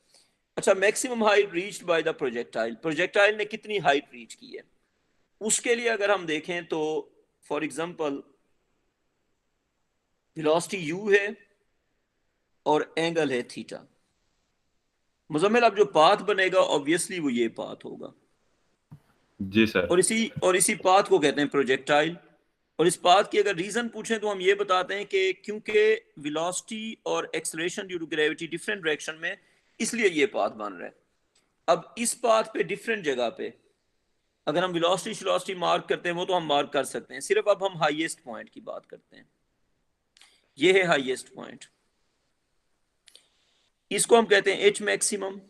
अच्छा, maximum height reached by the projectile, projectile ने कितनी हाइट रीच की है उसके लिए अगर हम देखें तो फॉर एग्जांपल वेलोसिटी u है और एंगल है थीटा। मुजम्मिल, अब जो पाथ बनेगा ऑब्वियसली वो ये पाथ होगा, जी सर। और इसी पाथ को कहते हैं प्रोजेक्टाइल। और इस पाथ की अगर रीजन पूछें तो हम ये बताते हैं कि क्योंकि वेलोसिटी और acceleration due to gravity different direction में, इसलिए ये पाथ बन रहा है। अब इस पाथ पे डिफरेंट जगह पे अगर हम वेलोसिटी मार्क करते हैं वो तो हम मार्क कर सकते हैं, सिर्फ अब हम हाईएस्ट पॉइंट की बात करते हैं। ये है हाईएस्ट पॉइंट, इसको हम कहते हैं एच मैक्सिमम।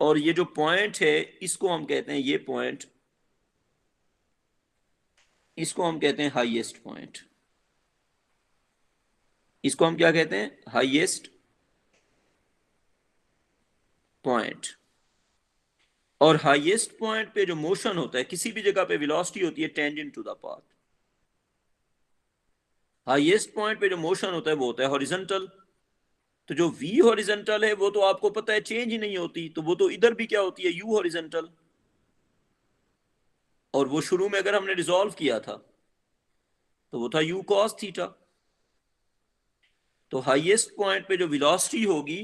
और ये जो पॉइंट है इसको हम कहते हैं, ये पॉइंट इसको हम कहते हैं हाईएस्ट पॉइंट। इसको हम क्या कहते हैं? Highest point. और हाईएस्ट पॉइंट पे जो मोशन होता है, किसी भी जगह पे वेलोसिटी होती है tangent to the path. Highest point पे जो मोशन होता है वो होता है हॉरिजॉन्टल। तो जो v हॉरिजॉन्टल है वो तो आपको पता है चेंज ही नहीं होती, तो वो तो इधर भी क्या होती है, u हॉरिजॉन्टल। और वो शुरू में अगर हमने रिजॉल्व किया था तो वो था u cos थीटा। तो हाईएस्ट पॉइंट पे जो वेलोसिटी होगी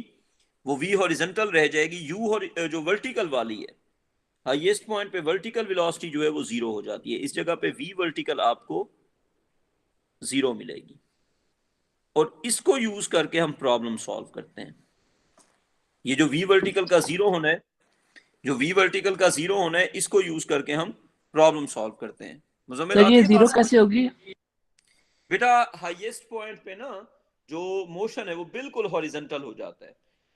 वो v हॉरिजॉन्टल रह जाएगी, u जो वर्टिकल वाली है, हाईएस्ट पॉइंट पे वर्टिकल वेलोसिटी जो है वो जीरो हो जाती है। इस जगह पे v वर्टिकल आपको जीरो मिलेगी। और इसको यूज करके हम प्रॉब्लम सॉल्व करते हैं। ये जो v वर्टिकल का जीरो होना है, जो v वर्टिकल का जीरो होना है, इसको यूज करके हम प्रॉब्लम सॉल्व करते हैं। मुजम्मिल, सर आती ये है जीरो बात समझ? कैसे होगी? बेटा हाईएस्ट पॉइंट पे ना जो मोशन है वो बिल्कुल हॉरिजॉन्टल हो जाता है,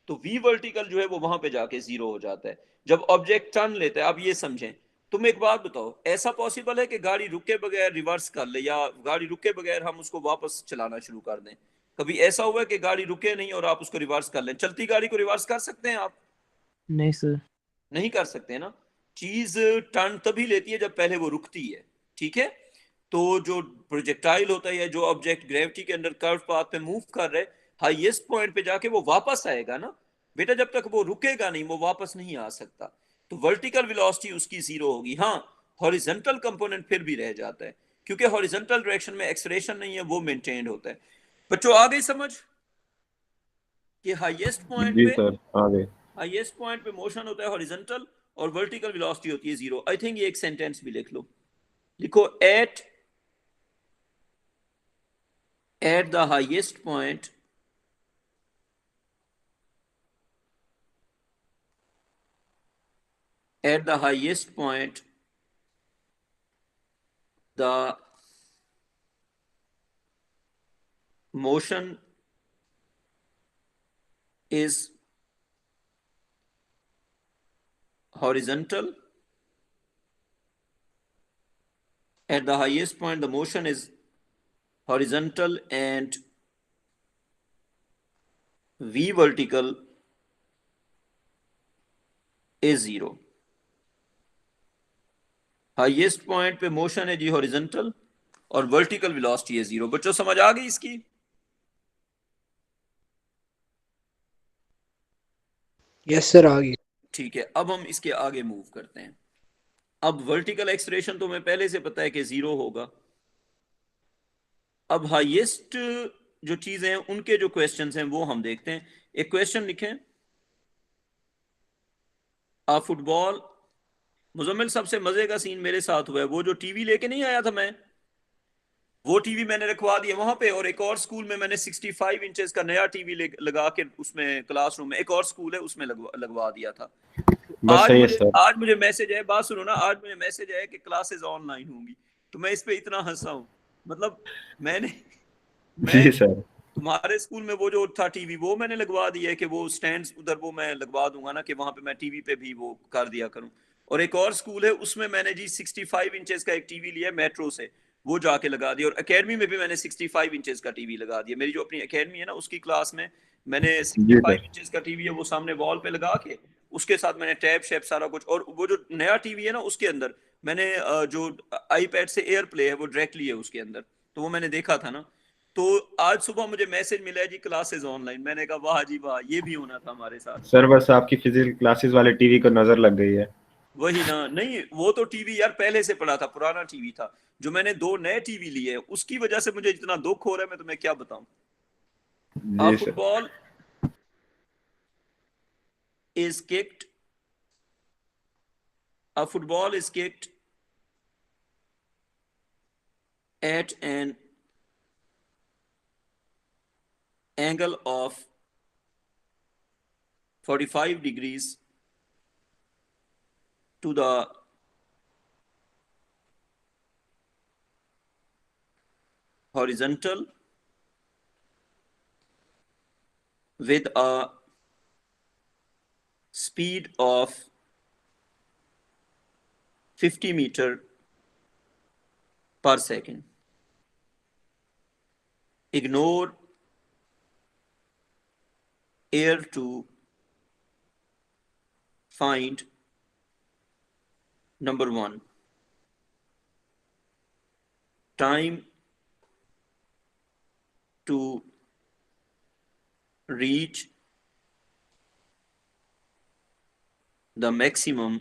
तो v वर्टिकल जो है वो वहां पे जाके जीरो हो जाता है जब ऑब्जेक्ट टर्न लेता है। आप ये समझें, तुम एक बात बताओ, ऐसा पॉसिबल है कि गाड़ी रुके बगैर रिवर्स कर ले, या गाड़ी रुके बगैर हम उसको वापस चलाना शुरू कर दें? कभी ऐसा हुआ है कि गाड़ी रुके नहीं और आप उसको रिवर्स कर लें? चलती गाड़ी को रिवर्स कर सकते हैं आप? नहीं सर। नहीं कर सकते ना। चीज टर्न तभी लेती है जब पहले वो रुकती है, ठीक है? तो जो प्रोजेक्टाइल होता है या जो ऑब्जेक्ट ग्रेविटी के अंडर कर्व पाथ पे मूव कर रहे, हाईएस्ट पॉइंट पे जाके वो वापस आएगा ना बेटा। जब तक वो रुकेगा नहीं वो वापस नहीं आ सकता। तो वर्टिकल वेलोसिटी उसकी जीरो होगी। हाँ, हॉरिजॉन्टल कंपोनेंट फिर भी रह जाता है क्योंकि हॉरिजॉन्टल डायरेक्शन में एक्सेलरेशन नहीं है, वो मेंटेन होता है। बच्चों आ गई समझ कि जी सर, आ गए। हाईएस्ट पॉइंट पे मोशन होता है हॉरिजॉन्टल और वर्टिकल वेलोसिटी होती है जीरो। आई थिंक ये एक सेंटेंस भी लिख लो। लिखो at the highest point the motion is horizontal. At the highest point the motion is horizontal and v vertical is zero. Highest point पे मोशन है जी हॉरिजॉन्टल और वर्टिकल वेलोसिटी है 0। बच्चों समझ आ गई इसकी? यस सर, आ गई। ठीक है, अब हम इसके आगे मूव करते हैं। अब वर्टिकल एक्सलेरेशन तो हमें पहले से पता है कि 0 होगा। अब हाईएस्ट जो चीजें हैं उनके जो क्वेश्चंस हैं वो हम देखते हैं। एक क्वेश्चन लिखें, फुटबॉल। मुजम्मिल, सबसे मजे का सीन मेरे साथ हुआ है, वो जो टीवी लेके नहीं आया था मैं, वो टीवी मैंने रखवा दिया वहां पे, और एक और स्कूल में मैंने 65 इंचेस का नया टीवी लगा के उसमें क्लासरूम में, एक और स्कूल है उसमें लगवा दिया था। तो बस सही है सर। आज मुझे मैसेज है, बात सुनो ना, आज मुझे मैसेज है कि क्लासेस ऑनलाइन होंगी। तो मैं इस पे इतना हंसा हूँ। मतलब मैंने मैं जी सर। तुम्हारे स्कूल में वो जो था टीवी वो मैंने लगवा दिया है कि वो स्टैंड्स उधर वो मैं लगवा दूंगा ना, कि वहां पे मैं टीवी पे भी वो कर दिया करूं। और एक और स्कूल है उसमें मैंने जी 65 इंचेस का एक टीवी लिया मेट्रो से, वो जाके लगा दिया। और एकेडमी में भी मैंने 65 इंचेस का टीवी लगा दिया। मेरी जो अपनी एकेडमी है ना उसकी क्लास में मैंने जी 65 सर। इंचेस का टीवी है वो सामने वॉल पे लगा के, उसके साथ मैंने टैब शैब सारा कुछ, और वो जो नया टीवी है ना उसके अंदर मैंने जो आईपैड से एयर प्ले है वो डायरेक्टली है उसके अंदर। तो वो मैंने देखा था ना। तो आज सुबह मुझे मैसेज मिला है जी क्लासेस ऑनलाइन। मैंने कहा वाह जी वाह, ये भी होना था हमारे साथ। सर बस आपकी फिजिकल क्लासेस वाले टीवी को नजर लग गई है। वही ना, नहीं वो तो टीवी यार पहले से पड़ा था, पुराना टीवी था। जो मैंने 2 नए टीवी लिए हैं उसकी वजह से मुझे इतना दुख हो रहा है, मैं तुम्हें क्या बताऊं। जी sir. Football is kicked, a football is kicked at an angle of 45 degrees to the horizontal with a speed of 50 meter per second. Ignore air to find number 1, time to reach the maximum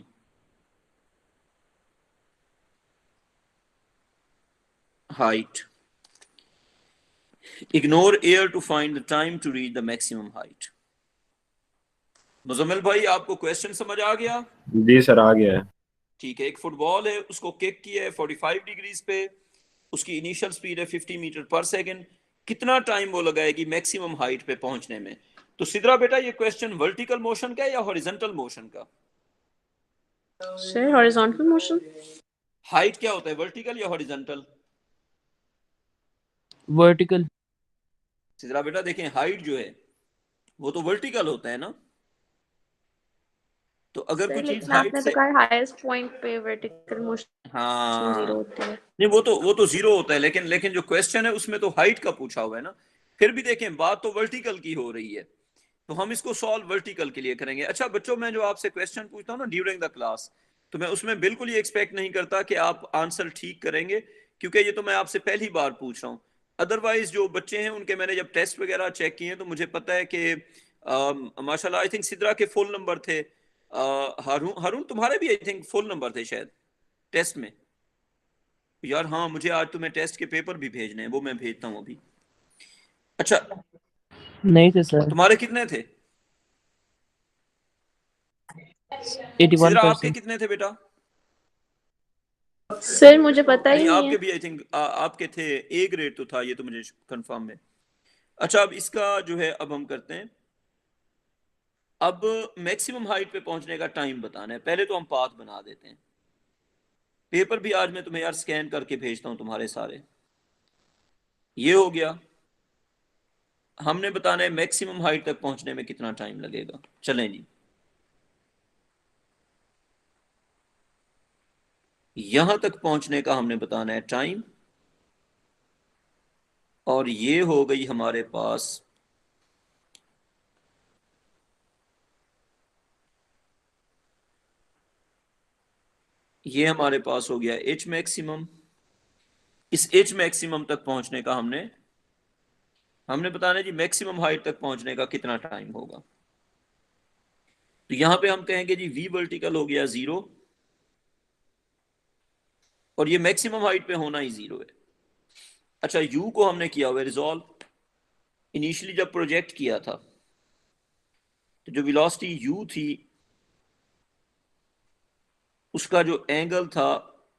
height. Ignore air to find the time to reach the maximum height. Muzammil भाई, आपको question समझ आ गया? जी sir, आ गया है। ठीक है, एक football है, उसको किक किया है 45 डिग्रीज पे, उसकी इनिशियल स्पीड है 50 मीटर पर सेकंड। कितना टाइम वो लगाएगी मैक्सिमम हाइट पे पहुंचने में? तो सिद्रा बेटा, ये क्वेश्चन वर्टिकल मोशन का है या हॉरिजॉन्टल मोशन का? Sir horizontal motion. हाइट क्या होता है, वर्टिकल या हॉरिजॉन्टल? वर्टिकल। सिद्रा बेटा देखें, हाइट जो है वो तो वर्टिकल होता है ना। तो अगर सर कोई चीज लेकिन हाइट आपने तो से, कहा हाईएस्ट पॉइंट पे वर्टिकल मोशन 0 हाँ होती है। नहीं वो तो 0 होता है, लेकिन लेकिन जो क्वेश्चन है उसमें तो हाइट का पूछा हुआ है ना। फिर भी देखें, बात तो वर्टिकल की हो रही है, तो हम इसको सॉल्व वर्टिकल के लिए करेंगे। अच्छा बच्चों, मैं जो आपसे क्वेश्चन पूछता हूँ ना ड्यूरिंग द क्लास, तो मैं उसमें बिल्कुल ही एक्सपेक्ट नहीं करता कि आप आंसर ठीक करेंगे, क्योंकि ये तो मैं आपसे पहली बार पूछ रहा हूँ। अदरवाइज जो बच्चे हैं उनके मैंने जब टेस्ट वगैरह चेक किए तो मुझे पता है कि माशाल्लाह, आई थिंक सिद्रा के फुल नंबर थे। हारून हारून तुम्हारे भी आई थिंक फुल नंबर थे शायद टेस्ट में। यार हाँ, मुझे आज तुम्हें टेस्ट के पेपर भी भेजने हैं, वो मैं भेजता हूँ अभी। अच्छा, नहीं थे सर। तुम्हारे कितने थे? सिद्रा आपके 81%। कितने थे बेटा? सर मुझे पता ही नहीं, नहीं आपके है। भी आई थिंक आपके थे। ए ग्रेड तो था, ये तो मुझे कंफर्म है। अच्छा, अब इसका जो है अब हम करते हैं। अब मैक्सिमम हाइट पे पहुंचने का टाइम बताना है। पहले तो हम पाथ बना देते हैं। पेपर भी आज मैं तुम्हें यार स्कैन करके भेजता हूं तुम्हारे सारे। ये हो गया। हमने बताना है मैक्सिमम हाइट तक पहुंचने में कितना टाइम लगेगा। चलें जी, यहां तक पहुंचने का हमने बताना है टाइम, और ये हो गई हमारे पास ये हमारे पास हो गया एच मैक्सिमम, इस एच मैक्सिमम तक पहुंचने का हमने बताना जी मैक्सिमम हाइट तक पहुंचने का कितना टाइम होगा। तो यहां पे हम कहेंगे जी वी वर्टिकल हो गया 0 और ये मैक्सिमम हाइट पे होना ही 0 है। अच्छा यू को हमने किया हुआ रिजॉल्व, इनिशियली जब प्रोजेक्ट किया था तो जो वेलोसिटी u थी उसका जो एंगल था,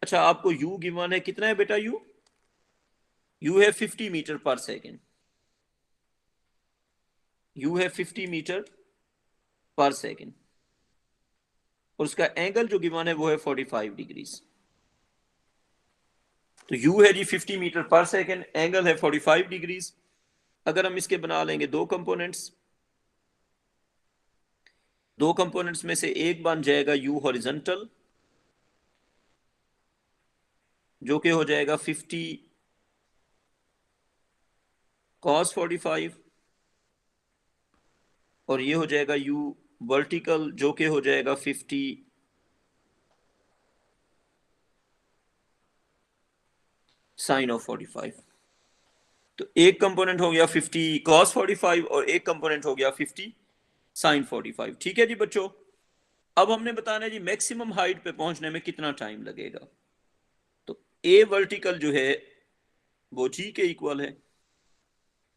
अच्छा आपको u गिवन है कितना है बेटा, u है 50 मीटर पर सेकेंड, u है 50 मीटर पर सेकेंड और उसका एंगल जो गिवन है वो है 45 डिग्रीज। तो u है जी 50 मीटर पर सेकेंड, एंगल है 45 डिग्रीज। अगर हम इसके बना लेंगे दो कंपोनेंट्स में से एक बन जाएगा u हॉरिजॉन्टल जो कि हो जाएगा 50 cos 45 और ये हो जाएगा u वर्टिकल जो कि हो जाएगा 50 sin of 45। तो एक कंपोनेंट हो गया 50 cos 45 और एक कंपोनेंट हो गया 50 sin 45। ठीक है जी बच्चों, अब हमने बताना है जी मैक्सिमम हाइट पे पहुंचने में कितना टाइम लगेगा। तो a वर्टिकल जो है वो g के इक्वल है,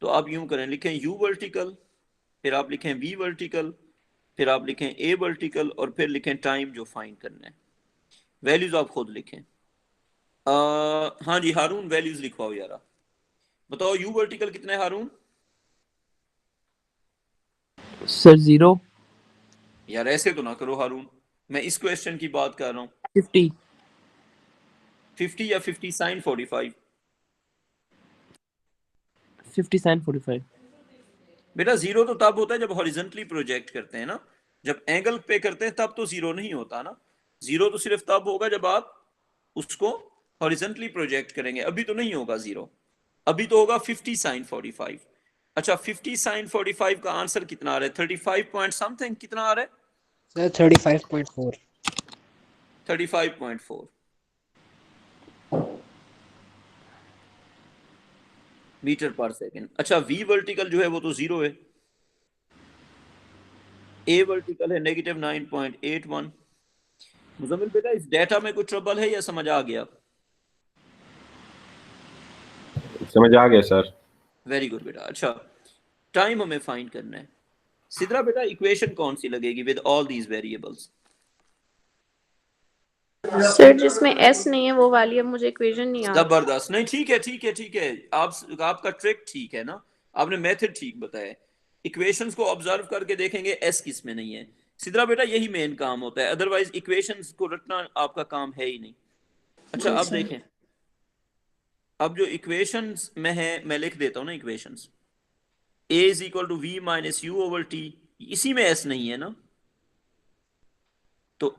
तो आप यूं करें, लिखें u वर्टिकल, फिर आप लिखें v वर्टिकल, फिर आप लिखें a वर्टिकल और फिर लिखें टाइम जो फाइंड करना है। वैल्यूज आप खुद लिखें। हाँ जी हारून वैल्यूज लिखवाओ यार, बताओ u वर्टिकल कितना है हारून? सर 0 यार ऐसे तो ना करो हारून, मैं इस क्वेश्चन की बात कर रहा हूँ। 50 50 या 50 साइन 45? 50 sin 45। बेटा जीरो तो तब होता है जब हॉरिजॉन्टली प्रोजेक्ट करते हैं ना, जब एंगल पे करते हैं तब तो जीरो नहीं होता ना। जीरो तो सिर्फ तब होगा जब आप उसको हॉरिजॉन्टली प्रोजेक्ट करेंगे, अभी तो नहीं होगा जीरो, अभी तो होगा 50 साइन 45। अच्छा 50 साइन 45 का आंसर कितना आ रहा है? 35 पॉइंट समथिंग कितना आ रहा है? सर 35.4। 35.4 मीटर पर सेकेंड। अच्छा v वर्टिकल जो है वो तो 0 है, a वर्टिकल है -9.81। मुजम्मिल बेटा इस डेटा में कुछ ट्रबल है या समझ आ गया? समझ आ गया सर। वेरी गुड बेटा। अच्छा टाइम हमें फाइंड करना है। सिद्रा बेटा इक्वेशन कौन सी लगेगी with all these variables? Sir जिसमें s नहीं है वो वाली, अब मुझे इक्वेशन नहीं आ रही। जबरदस्त, नहीं ठीक है ठीक है ठीक है, आपका ट्रिक ठीक है ना, आपने मेथड ठीक बताया। इक्वेशंस को ऑब्जर्व करके देखेंगे एस किस में नहीं है। सिद्रा बेटा यही मेन काम होता है, अदरवाइज इक्वेशंस को रटना आपका काम है ही नहीं। अच्छा जी अब सर। देखें, अब जो इक्वेशंस में है मैं लिख देता हूं ना equations. a is equal to v minus u over t, इसी में s नहीं है ना, तो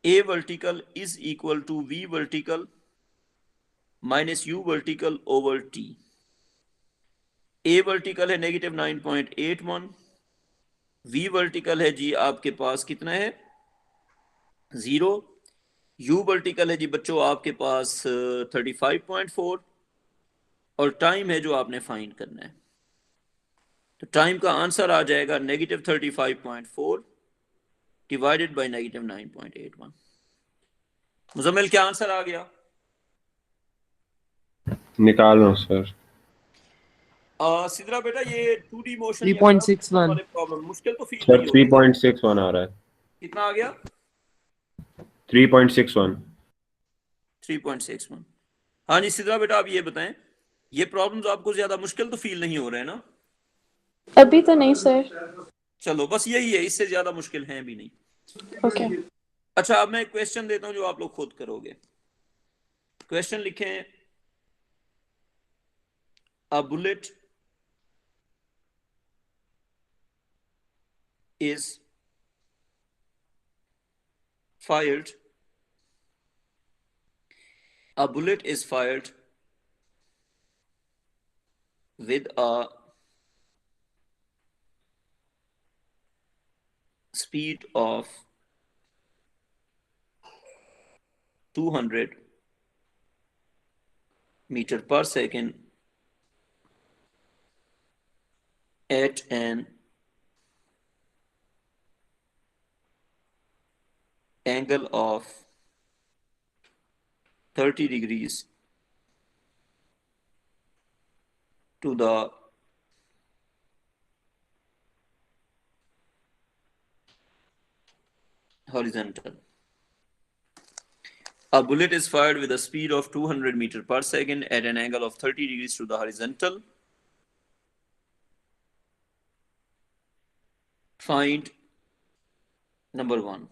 a vertical is equal to v vertical minus u vertical over t. a vertical है -9.81, v वर्टिकल है जी आपके पास कितना है 0, u वर्टिकल है जी बच्चों आपके पास 35.4 और टाइम है जो आपने फाइंड करना है। तो टाइम का आंसर आ जाएगा -35.4 डिवाइडेड बाय -9.81। मुजम्मिल क्या आंसर आ गया? निकाल लो सर। सिद्रा बेटा ये 2D मोशन या कर्व 3.61 वाले प्रॉब्लम मुश्किल तो फील सर नहीं हो रही ना? 3.61 आ रहा है। कितना आ गया? 3.61। 3.61। हाँ जी सिद्रा बेटा आप ये बताएं, ये प्रॉब्लम्स आपको ज्यादा मुश्किल तो फील नहीं हो रहे हैं ना? अभी तो नहीं सर। चलो बस यही है, इससे ज्यादा मुश्किल है भी नहीं। ओके। अच्छा अब मैं एक क्वेश्चन देता हूं जो आप लोग खुद करोगे। क्वेश्चन लिखें, a bullet is fired, a bullet is fired with a speed of 200 meter per second at an angle of 30 degrees to the horizontal. A bullet is fired with a speed of 200 meters per second at an angle of 30 degrees to the horizontal. Find number 1,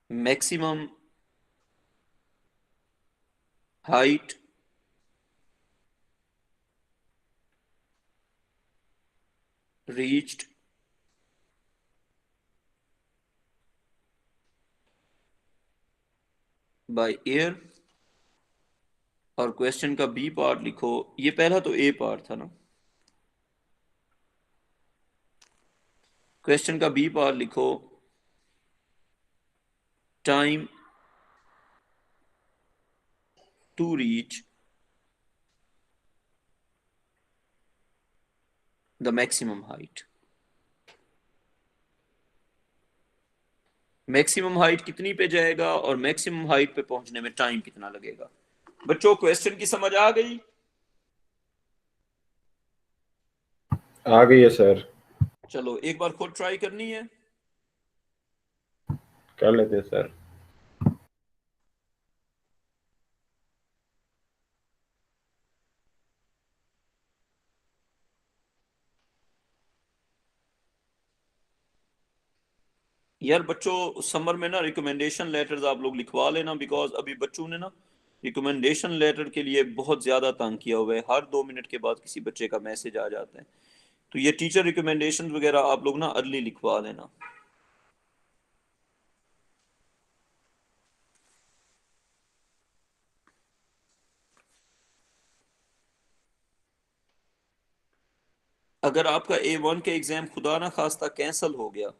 maximum height reached by air, और question का B part लिखो। ये पहला तो ए part था ना, question का B part लिखो time to reach the maximum height. Maximum height कितनी पे जाएगा और मैक्सिमम हाइट पे पहुंचने में टाइम कितना लगेगा। बच्चों क्वेश्चन की समझ आ गई? आ गई है सर। चलो एक बार खुद ट्राई करनी है, कर लेते हैं सर। यार बच्चों समर में ना रिकमेंडेशन लेटर्स आप लोग लिखवा लेना, बिकॉज अभी बच्चों ने ना रिकमेंडेशन लेटर के लिए बहुत ज़्यादा तंग किया हुआ है। हर 2 मिनट के बाद किसी बच्चे का मैसेज आ जाता है, तो ये टीचर रिकमेंडेशन वगैरह आप लोग ना अर्ली लिखवा लेना। अगर आपका A1 के एग्जाम खुदा ना खास्ता कैंसिल हो गया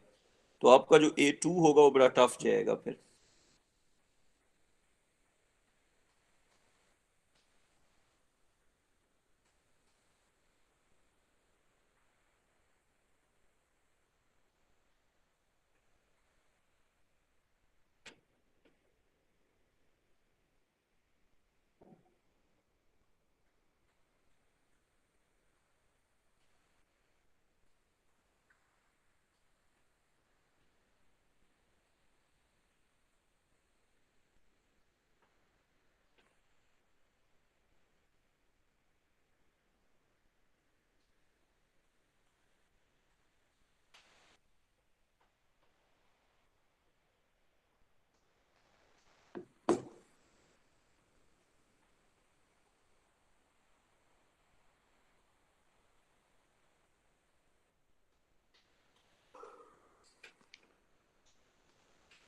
तो आपका जो A2 होगा वो बड़ा टफ जाएगा फिर।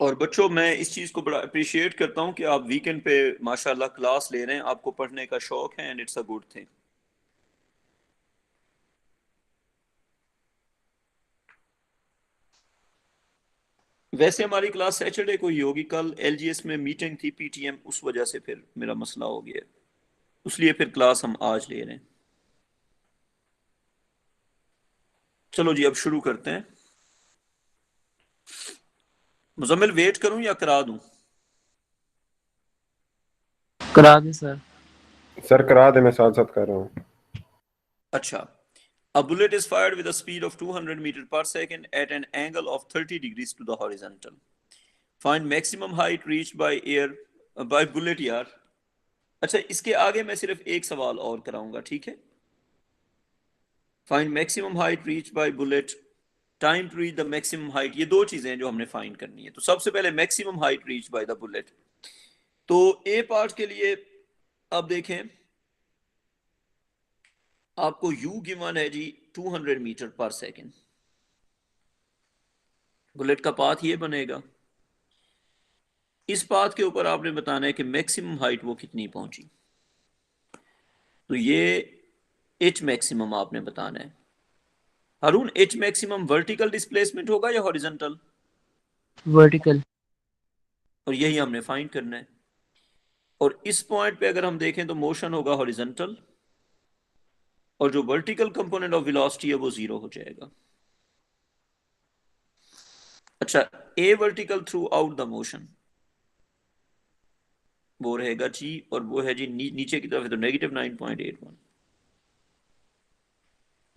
और बच्चों मैं इस चीज़ को बड़ा अप्रिशिएट करता हूँ कि आप वीकेंड पे माशाल्लाह क्लास ले रहे हैं, आपको पढ़ने का शौक है, and it's a good thing. वैसे हमारी क्लास सैटरडे को ही होगी, कल LGS में मीटिंग थी PTM, उस वजह से फिर मेरा मसला हो गया, इसलिए फिर क्लास हम आज ले रहे हैं। चलो जी अब शुरू करते हैं। मुजम्मिल वेट करूं या करा दूं? करा दें सर। सर करा दे, मैं साथ साथ कर रहा हूँ। अच्छा, a bullet is fired with a speed of 200 meters per second at an angle of 30 degrees to the horizontal. Find maximum height reached by air by bullet यार। अच्छा इसके आगे मैं सिर्फ एक सवाल और कराऊंगा, ठीक है। Find maximum height reached by bullet, time to reach the maximum height, ये दो चीजें हैं जो हमने फाइंड करनी है। तो सबसे पहले maximum height reached by the bullet। तो ए पार्ट के लिए अब देखें, आपको U गिवन है जी 200 मीटर पर सेकेंड, बुलेट का पाथ ये बनेगा। इस पाथ के ऊपर आपने बताना है कि मैक्सिमम हाइट वो कितनी पहुंची, तो ये H मैक्सिमम आपने बताना है। हारून H मैक्सिमम वर्टिकल डिस्प्लेसमेंट होगा या हॉरिजॉन्टल? वर्टिकल। और यही हमने फाइंड करना है। और इस पॉइंट पे अगर हम देखें तो मोशन होगा हॉरिजॉन्टल, और जो वर्टिकल कंपोनेंट ऑफ वेलोसिटी है वो 0 हो जाएगा। अच्छा, a vertical throughout the motion वो रहेगा जी, और वो है जी नीचे की तरफ है तो -9.81।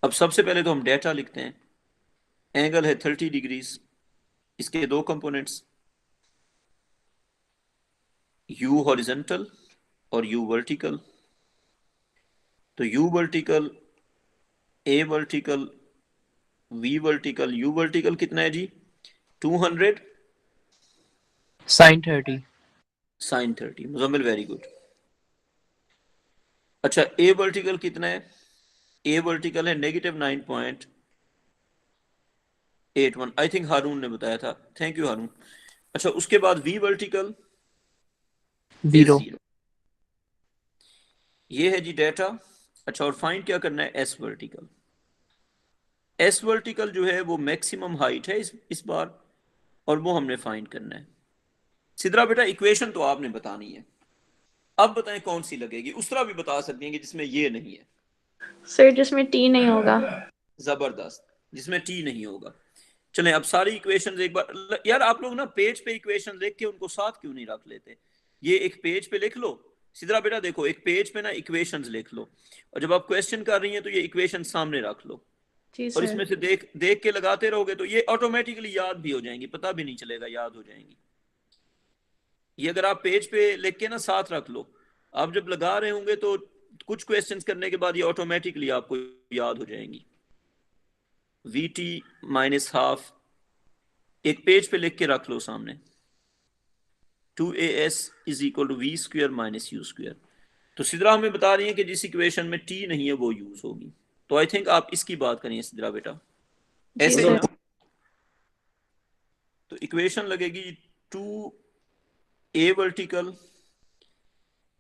अब सबसे पहले तो हम डेटा लिखते हैं। एंगल है 30 डिग्रीज, इसके दो कंपोनेंट्स u हॉरिजॉन्टल और u वर्टिकल। तो u vertical, a vertical, v vertical, u vertical कितना है जी 200 sin 30 sin 30। Muzammil very good. अच्छा, a वर्टिकल कितना है? a वर्टिकल है -9.81। आई थिंक हारून ने बताया था, थैंक यू हारून। अच्छा, उसके बाद v वर्टिकल 0 0। ये है जी डेटा। अच्छा, और फाइंड क्या करना है? s vertical. s वर्टिकल जो है वो मैक्सिमम हाइट है इस बार, और वो हमने फाइंड करना है। सिद्रा बेटा इक्वेशन तो आपने बतानी है, अब बताएं कौन सी लगेगी। उस तरह भी बता सकती हैं कि जिसमें ये नहीं है। सर जिसमें टी नहीं होगा। जबरदस्त, जिसमें टी नहीं होगा। चलें अब सारी इक्वेशंस एक बार, यार आप लोग ना पेज पे इक्वेशन लिख के उनको साथ क्यों नहीं रख लेते? ये एक पेज पे लिख लो। सिद्रा बेटा देखो, एक पेज पे ना इक्वेशंस लिख लो, और जब आप क्वेश्चन कर रही हैं तो ये इक्वेशन सामने रख लो, जी और सर। इसमें से देख देख के लगाते रहोगे तो ये ऑटोमेटिकली याद भी हो जाएंगी, पता भी नहीं चलेगा, याद हो जाएंगी। ये अगर आप पेज पे लिख के ना साथ रख लो, आप जब लगा रहे होंगे तो कुछ क्वेश्चंस करने के बाद ये ऑटोमेटिकली आपको याद हो जाएंगी। VT -12 एक पेज पे लिख के रख लो सामने। 2AS = v² - u²। तो सिद्रा हमें बता रही है कि जिस इक्वेशन में t नहीं है वो यूज होगी। तो आई थिंक आप इसकी बात करिए सिद्रा बेटा, जी ऐसे सर। तो इक्वेशन लगेगी 2a vertical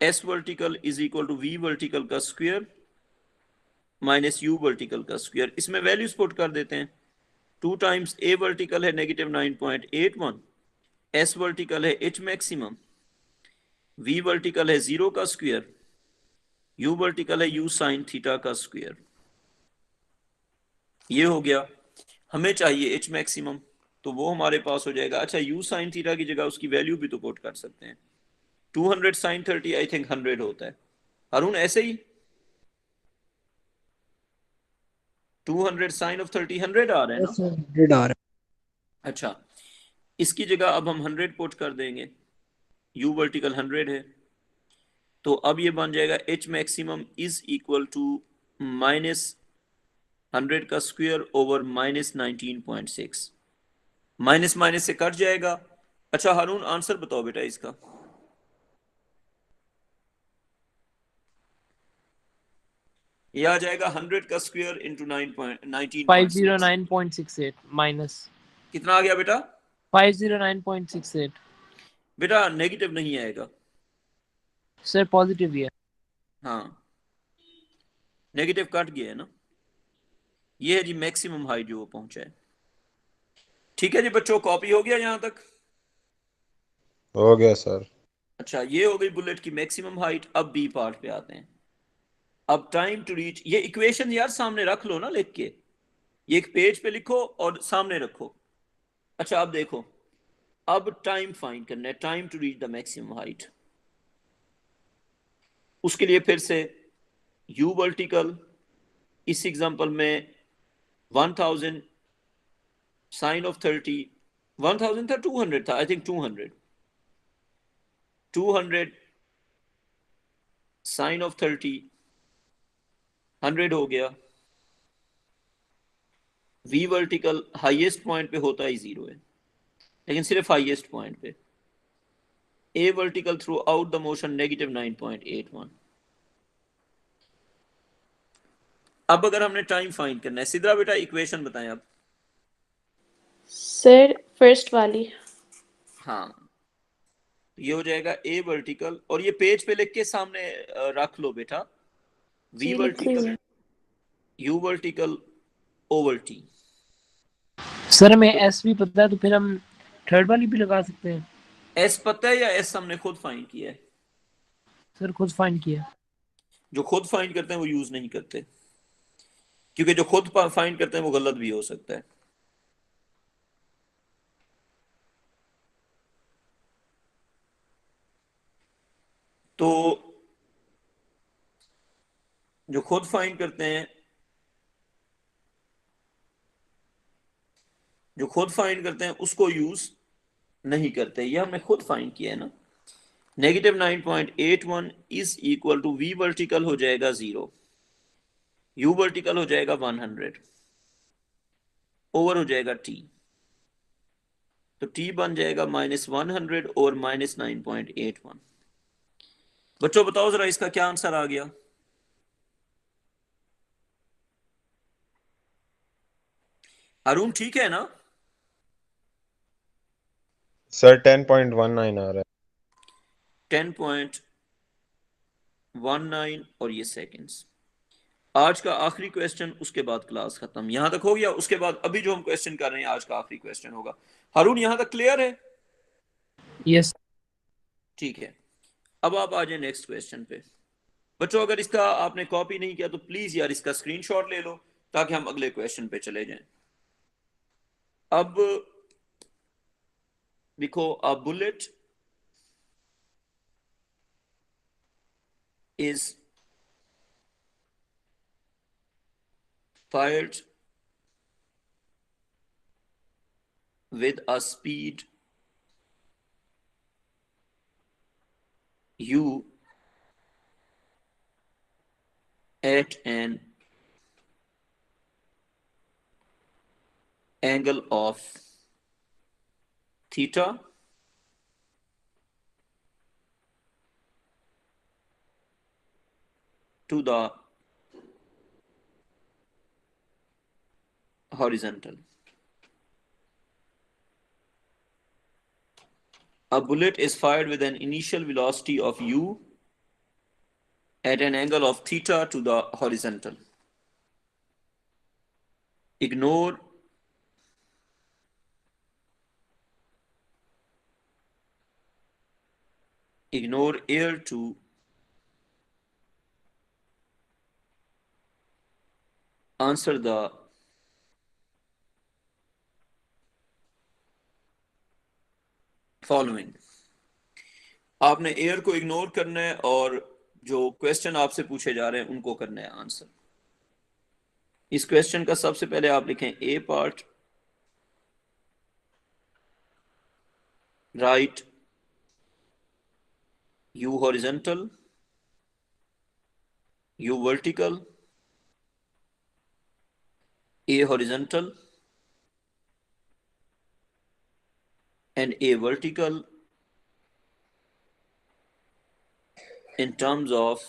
s vertical = v vertical का स्क्वायर माइनस u वर्टिकल का स्क्वायर। इसमें वैल्यूज पुट कर देते हैं। 2 टाइम्स a वर्टिकल है -9.81, s वर्टिकल है h मैक्सिमम, v वर्टिकल है 0 का स्क्वायर, u वर्टिकल है u sin थीटा का स्क्वायर। ये हो गया। हमें चाहिए h मैक्सिमम, तो वो हमारे पास हो जाएगा। अच्छा, u sin थीटा की जगह उसकी वैल्यू भी तो पुट कर सकते हैं। 200 sin 30 आई थिंक 100 होता है। अरुण ऐसे ही 200 sin of 30 100 आ रहा है ना? 100 आ रहा अच्छा, इसकी जगह अब हम 100 पुट कर देंगे, u वर्टिकल 100 है, तो अब ये बन जाएगा h मैक्सिमम = -100 का स्क्वायर ओवर -19.6। माइनस माइनस से कट जाएगा। अच्छा हारून आंसर बताओ बेटा इसका। ये आ जाएगा 100 का स्क्वायर इंटू 19.6। 509.68 माइनस कितना आ गया बेटा? 509.68 बेटा नेगेटिव नहीं आएगा, सर पॉजिटिव ही है। हाँ नेगेटिव कट गया है ना। ये है जी मैक्सिमम हाइट जो वो पहुंचा है। ठीक है जी बच्चों, कॉपी हो गया यहां तक? हो गया सर। अच्छा, ये हो गई बुलेट की मैक्सिमम हाइट। अब बी पार्ट पे आते हैं। अब टाइम टू रीच, ये इक्वेशन यार सामने रख लो ना लिख के, ये एक पेज पे लिखो और सामने रखो। अच्छा अब देखो, अब टाइम फाइंड करना है, time to reach the maximum height. उसके लिए फिर से u वर्टिकल, इस एग्जांपल में 1000 साइन ऑफ 30, 1000 था 200 था आई थिंक 200 साइन ऑफ 30 100 हो गया। v वर्टिकल हाईएस्ट पॉइंट पे होता ही 0 है, लेकिन सिर्फ हाईएस्ट पॉइंट पे। a vertical throughout the motion -9.81। अब अगर हमने टाइम फाइंड करना है, सिद्रा बेटा इक्वेशन बताएं अब। सर फर्स्ट वाली। हाँ, ये हो जाएगा a वर्टिकल, और ये पेज पे लिख के सामने रख लो बेटा। v जी लिख रही वर्टिकल हूँ। u vertical over t। Sir हमें एस भी पता है तो फिर हम थर्ड वाली भी लगा सकते हैं। s पता है या s हमने खुद फाइंड किया है? सर खुद फाइंड किया। जो खुद फाइंड करते हैं वो यूज नहीं करते, क्योंकि जो खुद फाइंड करते हैं वो गलत भी हो सकता है। तो जो खुद फाइंड करते हैं, जो खुद फाइंड करते हैं उसको यूज नहीं करते। ये हमने खुद फाइंड किया है ना। -9.81 is equal to v vertical हो जाएगा 0, u वर्टिकल हो जाएगा 100, ओवर हो जाएगा t, तो t बन जाएगा -100 और -9.81। बच्चों बताओ जरा इसका क्या आंसर आ गया। अरुण ठीक है ना? सर 10.19 आ रहा है। 10.19 और ये सेकंड्स। आज का आखिरी क्वेश्चन, उसके बाद क्लास खत्म। यहां तक हो गया? उसके बाद अभी जो हम क्वेश्चन कर रहे हैं आज का आखिरी क्वेश्चन होगा। हारून यहां तक क्लियर है? यस। ठीक है, अब आप आ जाए नेक्स्ट क्वेश्चन पे। बच्चों अगर इसका आपने कॉपी नहीं किया तो प्लीज यार इसका स्क्रीनशॉट ले लो ताकि हम अगले क्वेश्चन पे चले जाएं। अब देखो, a bullet is fired with a speed u at an angle of theta to the horizontal. A bullet is fired with an initial velocity of u at an angle of theta to the horizontal. Ignore air to answer the following. आपने air को ignore करना है और जो question आपसे पूछे जा रहे हैं उनको करना है आंसर। इस क्वेश्चन का सबसे पहले आप लिखें a part, write u horizontal, u vertical, a horizontal and a vertical in terms of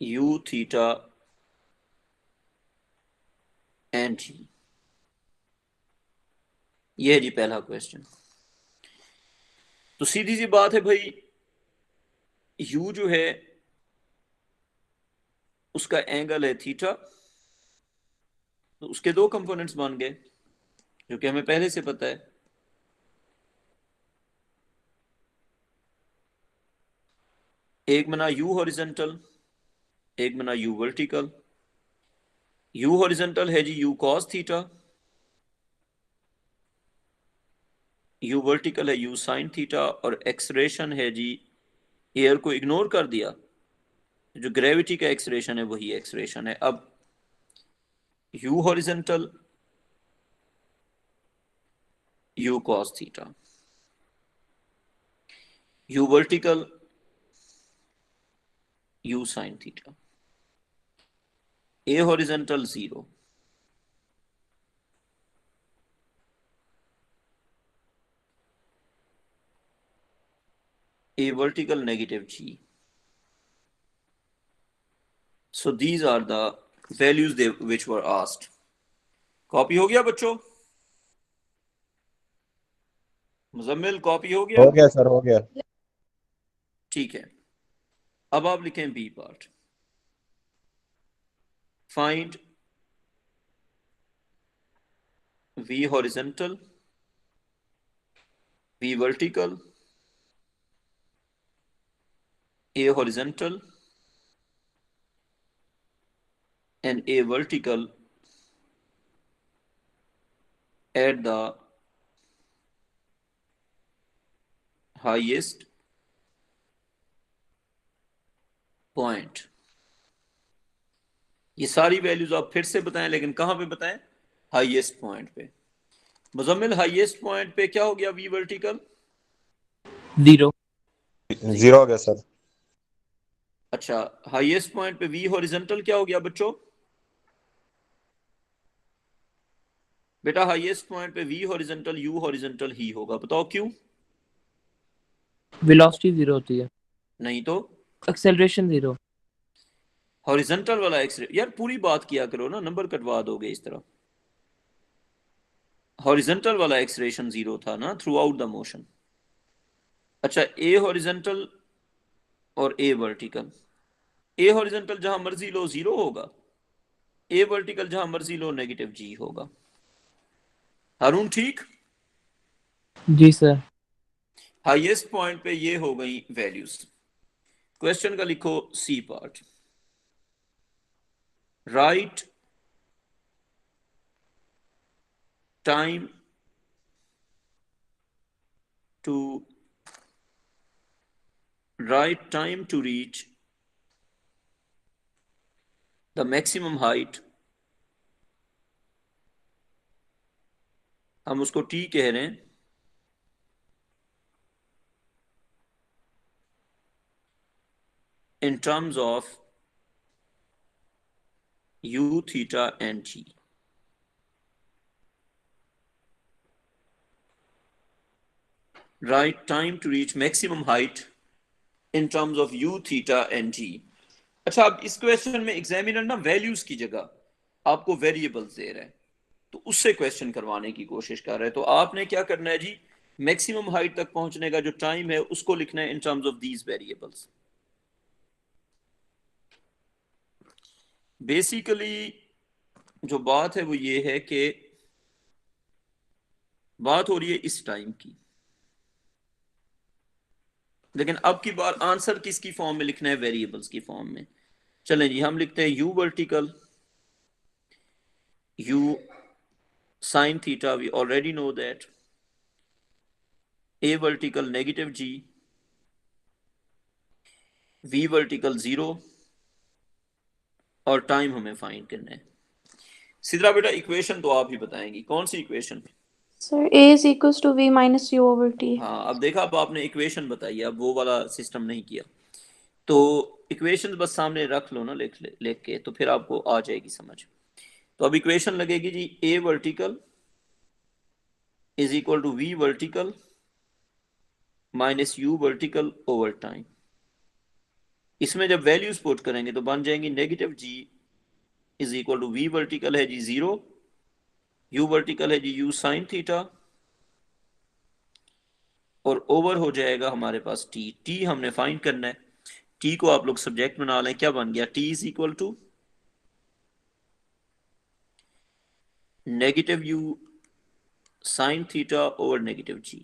u, theta and g। ये है जी पहला क्वेश्चन। तो सीधी सी बात है भाई, u जो है उसका एंगल है थीटा, तो उसके दो कंपोनेंट्स बन गए जो कि हमें पहले से पता है। एक बना u हॉरिजॉन्टल, एक बना u वर्टिकल। u हॉरिजॉन्टल है जी u cos theta, u vertical है u sin थीटा, और एक्सरेशन है जी, एयर को इग्नोर कर दिया, जो ग्रेविटी का एक्सरेशन है वही एक्सरेशन है। अब u horizontal u cos theta, u vertical u sin theta, a horizontal 0, a vertical -g। So these are the values which were asked. Copy हो गया बच्चों? मुजम्मिल कॉपी हो गया? हो गया सर, हो गया। ठीक है, अब आप लिखें B part. Find v horizontal, v vertical a horizontal and a vertical at the highest point। ये सारी वैल्यूज आप फिर से बताएं, लेकिन कहां पे बताएं? हाईएस्ट पॉइंट पे। मुजम्मिल, हाईएस्ट पॉइंट पे क्या हो गया? We vertical 0। 0 हो गया सर। अच्छा, हाईएस्ट पॉइंट पे वी हॉरिजॉन्टल क्या हो गया बच्चों? बेटा हाईएस्ट पॉइंट पे वी हॉरिजॉन्टल यू हॉरिजॉन्टल ही होगा, बताओ क्यों? वेलोसिटी 0 होती है। नहीं तो एक्सेलरेशन 0। हॉरिजॉन्टल वाला एक्स यार पूरी बात किया करो ना, नंबर कटवा दोगे इस तरह। हॉरिजॉन्टल वाला एक्सलेरेशन 0 था ना थ्रू आउट द मोशन। अच्छा, ए हॉरिजॉन्टल और ए वर्टिकल। ए हॉरिजॉन्टल जहां मर्जी लो 0 होगा, ए वर्टिकल जहां मर्जी लो -g होगा। हारून ठीक? जी सर। हाईएस्ट पॉइंट पे ये हो गई वैल्यूज। क्वेश्चन का लिखो C part. Right time to reach the maximum height, हम उसको टी कह रहे हैं, in terms of u, theta and g। Right time to reach maximum height in terms of u, theta and g। अच्छा, अब इस क्वेश्चन में examiner ना वैल्यूज की जगह आपको वेरिएबल्स दे रहा है, तो उससे क्वेश्चन करवाने की कोशिश कर रहे हैं। तो आपने क्या करना है जी, मैक्सिमम हाइट तक पहुंचने का जो टाइम है उसको लिखना है इन terms of these variables. Basically जो बात है वो ये है कि बात हो रही है इस टाइम की, लेकिन अब की बार आंसर किसकी फॉर्म में लिखना है? वेरिएबल्स की फॉर्म में। चलें जी, हम लिखते हैं u vertical, u sine theta, we already know that, a vertical -g, v vertical 0 और टाइम हमें फाइंड करना है। सिद्रा बेटा इक्वेशन तो आप ही बताएंगी, कौन सी equation? Sir a is equals to v minus u over t। हाँ, अब देखा, अब आपने इक्वेशन बताई, अब वो वाला सिस्टम नहीं किया। तो इक्वेशन बस सामने रख लो ना, लिख के, तो फिर आपको आ जाएगी समझ। तो अब इक्वेशन लगेगी जी, a vertical is equal to v vertical minus u vertical over time. इसमें जब वैल्यूज पुट करेंगे तो बन जाएंगी -g is equal to v vertical है जी 0, यू वर्टिकल है जी यू साइन थीटा, और ओवर हो जाएगा हमारे पास टी हमने फाइंड करना है। टी को आप लोग सब्जेक्ट बना लें, क्या बन गया? T is equal to -u sine theta over -g।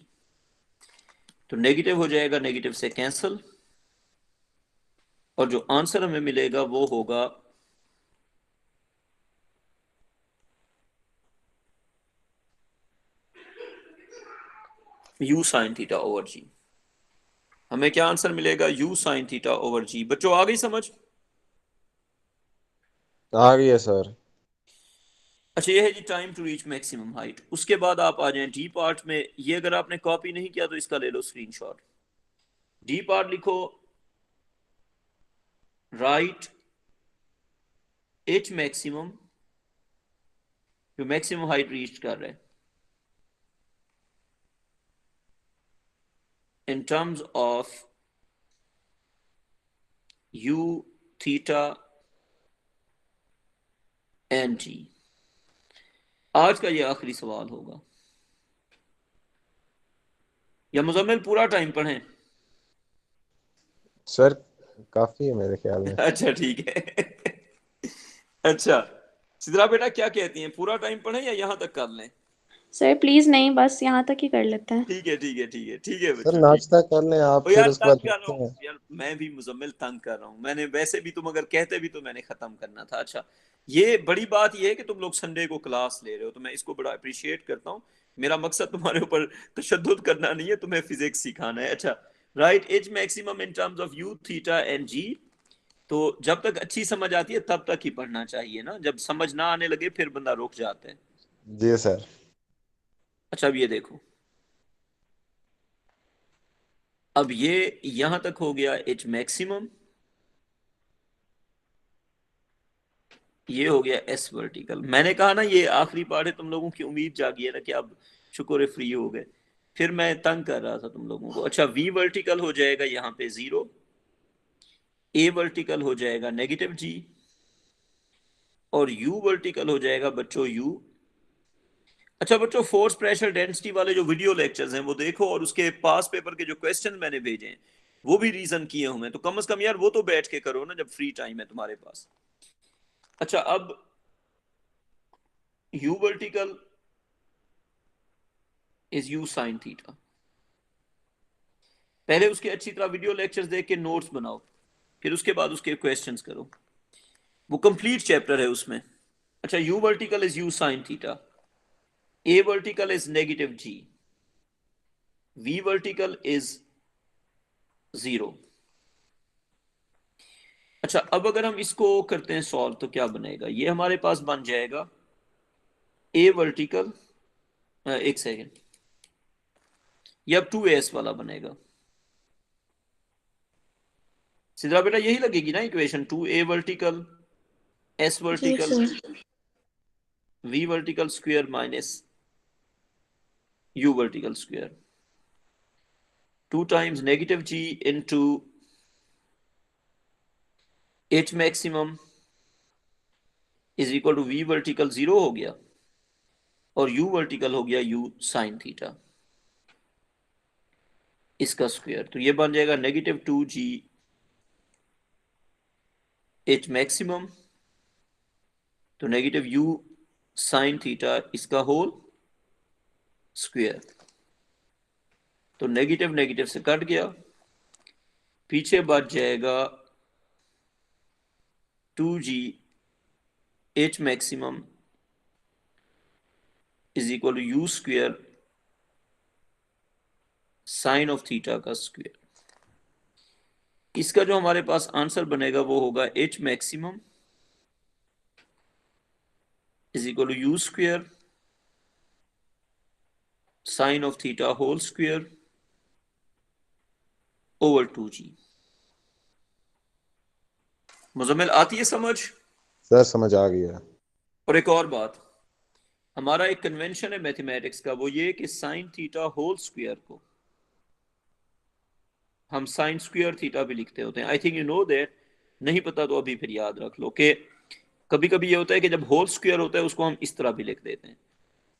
तो नेगेटिव हो जाएगा, नेगेटिव से कैंसल, और जो आंसर हमें मिलेगा वो होगा u sine theta over g। हमें क्या आंसर मिलेगा? u sine theta over g। बच्चों आ गई समझ? आ गई है सर। अच्छा, ये है जी time to reach maximum height. उसके बाद आप आ जाएं डी पार्ट में। ये अगर आपने कॉपी नहीं किया तो इसका ले लो स्क्रीनशॉट। डी पार्ट लिखो, राइट एच मैक्सिमम, जो मैक्सिमम हाइट रीच कर रहे हैं, in terms of u, theta and g। आज का ये आखिरी सवाल होगा, या मुजम्मिल पूरा टाइम पढ़ें? सर काफी है मेरे ख्याल में। अच्छा ठीक है। अच्छा सिद्रा बेटा क्या कहती हैं, पूरा टाइम पढ़ें या यहां तक कर लें? सर प्लीज नहीं, बस यहाँ तक ही कर लेते हैं। ठीक है ठीक है ठीक है ठीक है सर बच्चों, ठीक। नाश्ता कर लें आप, ओ फिर यार उसके तंग बाद कर रहा मिलते हूँ हैं। यार, मैं भी मुजम्मिल तंग कर रहा हूँ। मैंने वैसे भी, तुम अगर कहते भी तो मैंने खत्म करना था। अच्छा, ये बड़ी बात ये है कि तुम लोग संडे को क्लास ले रहे हो, तो मैं इसको बड़ा अप्रिशिएट करता हूँ। मेरा मकसद तुम्हारे ऊपर तशद्दुद करना नहीं है, तुम्हें फिजिक्स सिखाना है। अच्छा, write as maximum in terms of u theta and g. तो जब तक अच्छी समझ आती है तब तक ही पढ़ना चाहिए ना, जब समझ ना आने लगे फिर बंदा रुक जाता है। जी सर। अच्छा, अब ये देखो, अब ये यहां तक हो गया एच मैक्सिमम, ये हो गया एस वर्टिकल। मैंने कहा ना ये आखिरी पार्ट है, तुम लोगों की उम्मीद जागी है ना कि अब शुक्र है फ्री हो गए। फिर मैं तंग कर रहा था तुम लोगों को। अच्छा, वी वर्टिकल हो जाएगा यहाँ पे 0, ए वर्टिकल हो जाएगा -g, और यू वर्टिकल हो जाएगा बच्चों u। अच्छा बच्चों, फोर्स प्रेशर डेंसिटी वाले जो वीडियो लेक्चर्स हैं वो देखो, और उसके पास पेपर के जो क्वेश्चन मैंने भेजे हैं वो भी रीजन किए हुए हैं, तो कम से कम यार वो तो बैठ के करो ना जब फ्री टाइम है तुम्हारे पास। अच्छा, अब u vertical is u sine theta. पहले उसके अच्छी तरह वीडियो लेक्चर्स देख के नोट्स बनाओ, फिर उसके बाद उसके क्वेश्चंस करो, वो कंप्लीट चैप्टर है उसमें। अच्छा, u vertical is u sine theta, a vertical is -g, v vertical is 0। अच्छा, अब अगर हम इसको करते हैं सॉल्व तो क्या बनेगा, ये हमारे पास बन जाएगा a वर्टिकल, एक सेकेंड, ये अब 2as वाला बनेगा। सिद्रा बेटा यही लगेगी ना equation, 2a vertical s g vertical sir. v vertical square minus u vertical square, 2 times -g into h maximum is equal to v vertical 0 हो गया, और u वर्टिकल हो गया u साइन थीटा, इसका स्क्वायर। तो ये बन जाएगा -2g h मैक्सिमम, तो -u साइन थीटा इसका होल स्क्वायर। तो नेगेटिव नेगेटिव से कट गया, पीछे बच जाएगा 2g h maximum is equal to u square sine of theta का स्क्वायर। इसका जो हमारे पास आंसर बनेगा वो होगा h maximum is equal to u square sine of theta whole square over 2g। Muzammil आती है समझ? सर समझ आ गया। और एक और बात, हमारा एक कन्वेंशन है मैथमेटिक्स का, वो ये कि साइन थीटा होल स्क्वायर को हम साइन स्क्वायर थीटा भी लिखते होते हैं। I think you know that, नहीं पता तो अभी फिर याद रख लो कि कभी कभी ये होता है कि जब होल स्क्वायर होता है उसको हम इस तरह भी लिख देते हैं।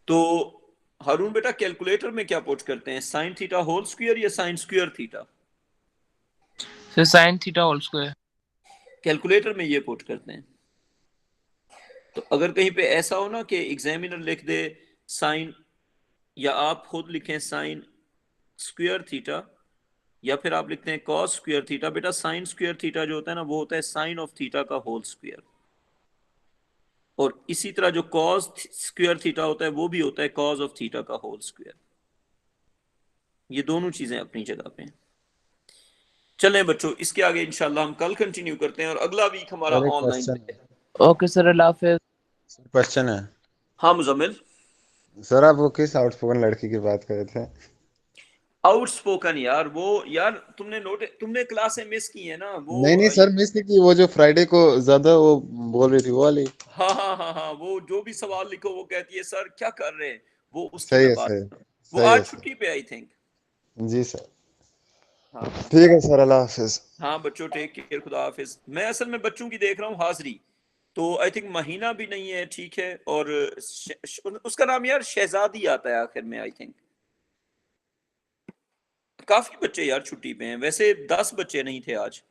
तो हारून बेटा, कैलकुलेटर में क्या पुट करते हैं, साइन थीटा होल स्क्वायर या sine square theta? Sir sine theta whole square. Calculator में ये पुट करते हैं। तो अगर कहीं पे ऐसा हो ना कि एग्जामिनर लिख दे साइन, या आप खुद लिखें साइन स्क्वायर थीटा, या फिर आप लिखते हैं कॉस स्क्वायर थीटा, बेटा साइन स्क्वायर थीटा जो होता है ना वो होता है साइन ऑफ थीटा का होल स्क्वायर, और इसी तरह जो कॉस स्क्वायर थीटा होता है वो भी होता है कॉस ऑफ थीटा का होल स्क्वायर। ये दोनों चीजें अपनी जगह पे हैं। चलें बच्चों, इसके आगे इंशाल्लाह हम कल कंटिन्यू करते हैं, और अगला वीक हमारा सर एक ऑनलाइन क्वेश्चन है। है। ओके सर, अल्लाह हाफिज। सर क्वेश्चन है। हाँ मुजम्मिल। सर आप वो किस आउटस्पोकन लड़की की बात कर रहे थे? आउटस्पोकन यार, वो यार तुमने क्लासें मिस की है ना वो। नहीं नहीं सर, मिस नहीं की, वो जो फ्राइडे को ज्यादा वो बोल रही थी वो वाली। हाँ हाँ हाँ हाँ, वो जो भी सवाल लिखो वो कहती है सर क्या कर रहे हैं, वो उसकी सही मैं है बात सही कर रहा हूँ। वो सही है आज सर। छुट्टी पे आई थिंक। Ji sir. हाँ ठीक है सर, अल्लाह हाफिज। हाँ बच्चों, टेक केयर, खुदा हाफिज। मैं असल में बच्चों की देख रहा हूँ हाजिरी, तो आई थिंक महीना भी नहीं है, ठीक है, और उसका नाम यार शहजादी आता है आखिर में आई थिंक। काफी बच्चे यार छुट्टी पे हैं, वैसे 10 बच्चे नहीं थे आज।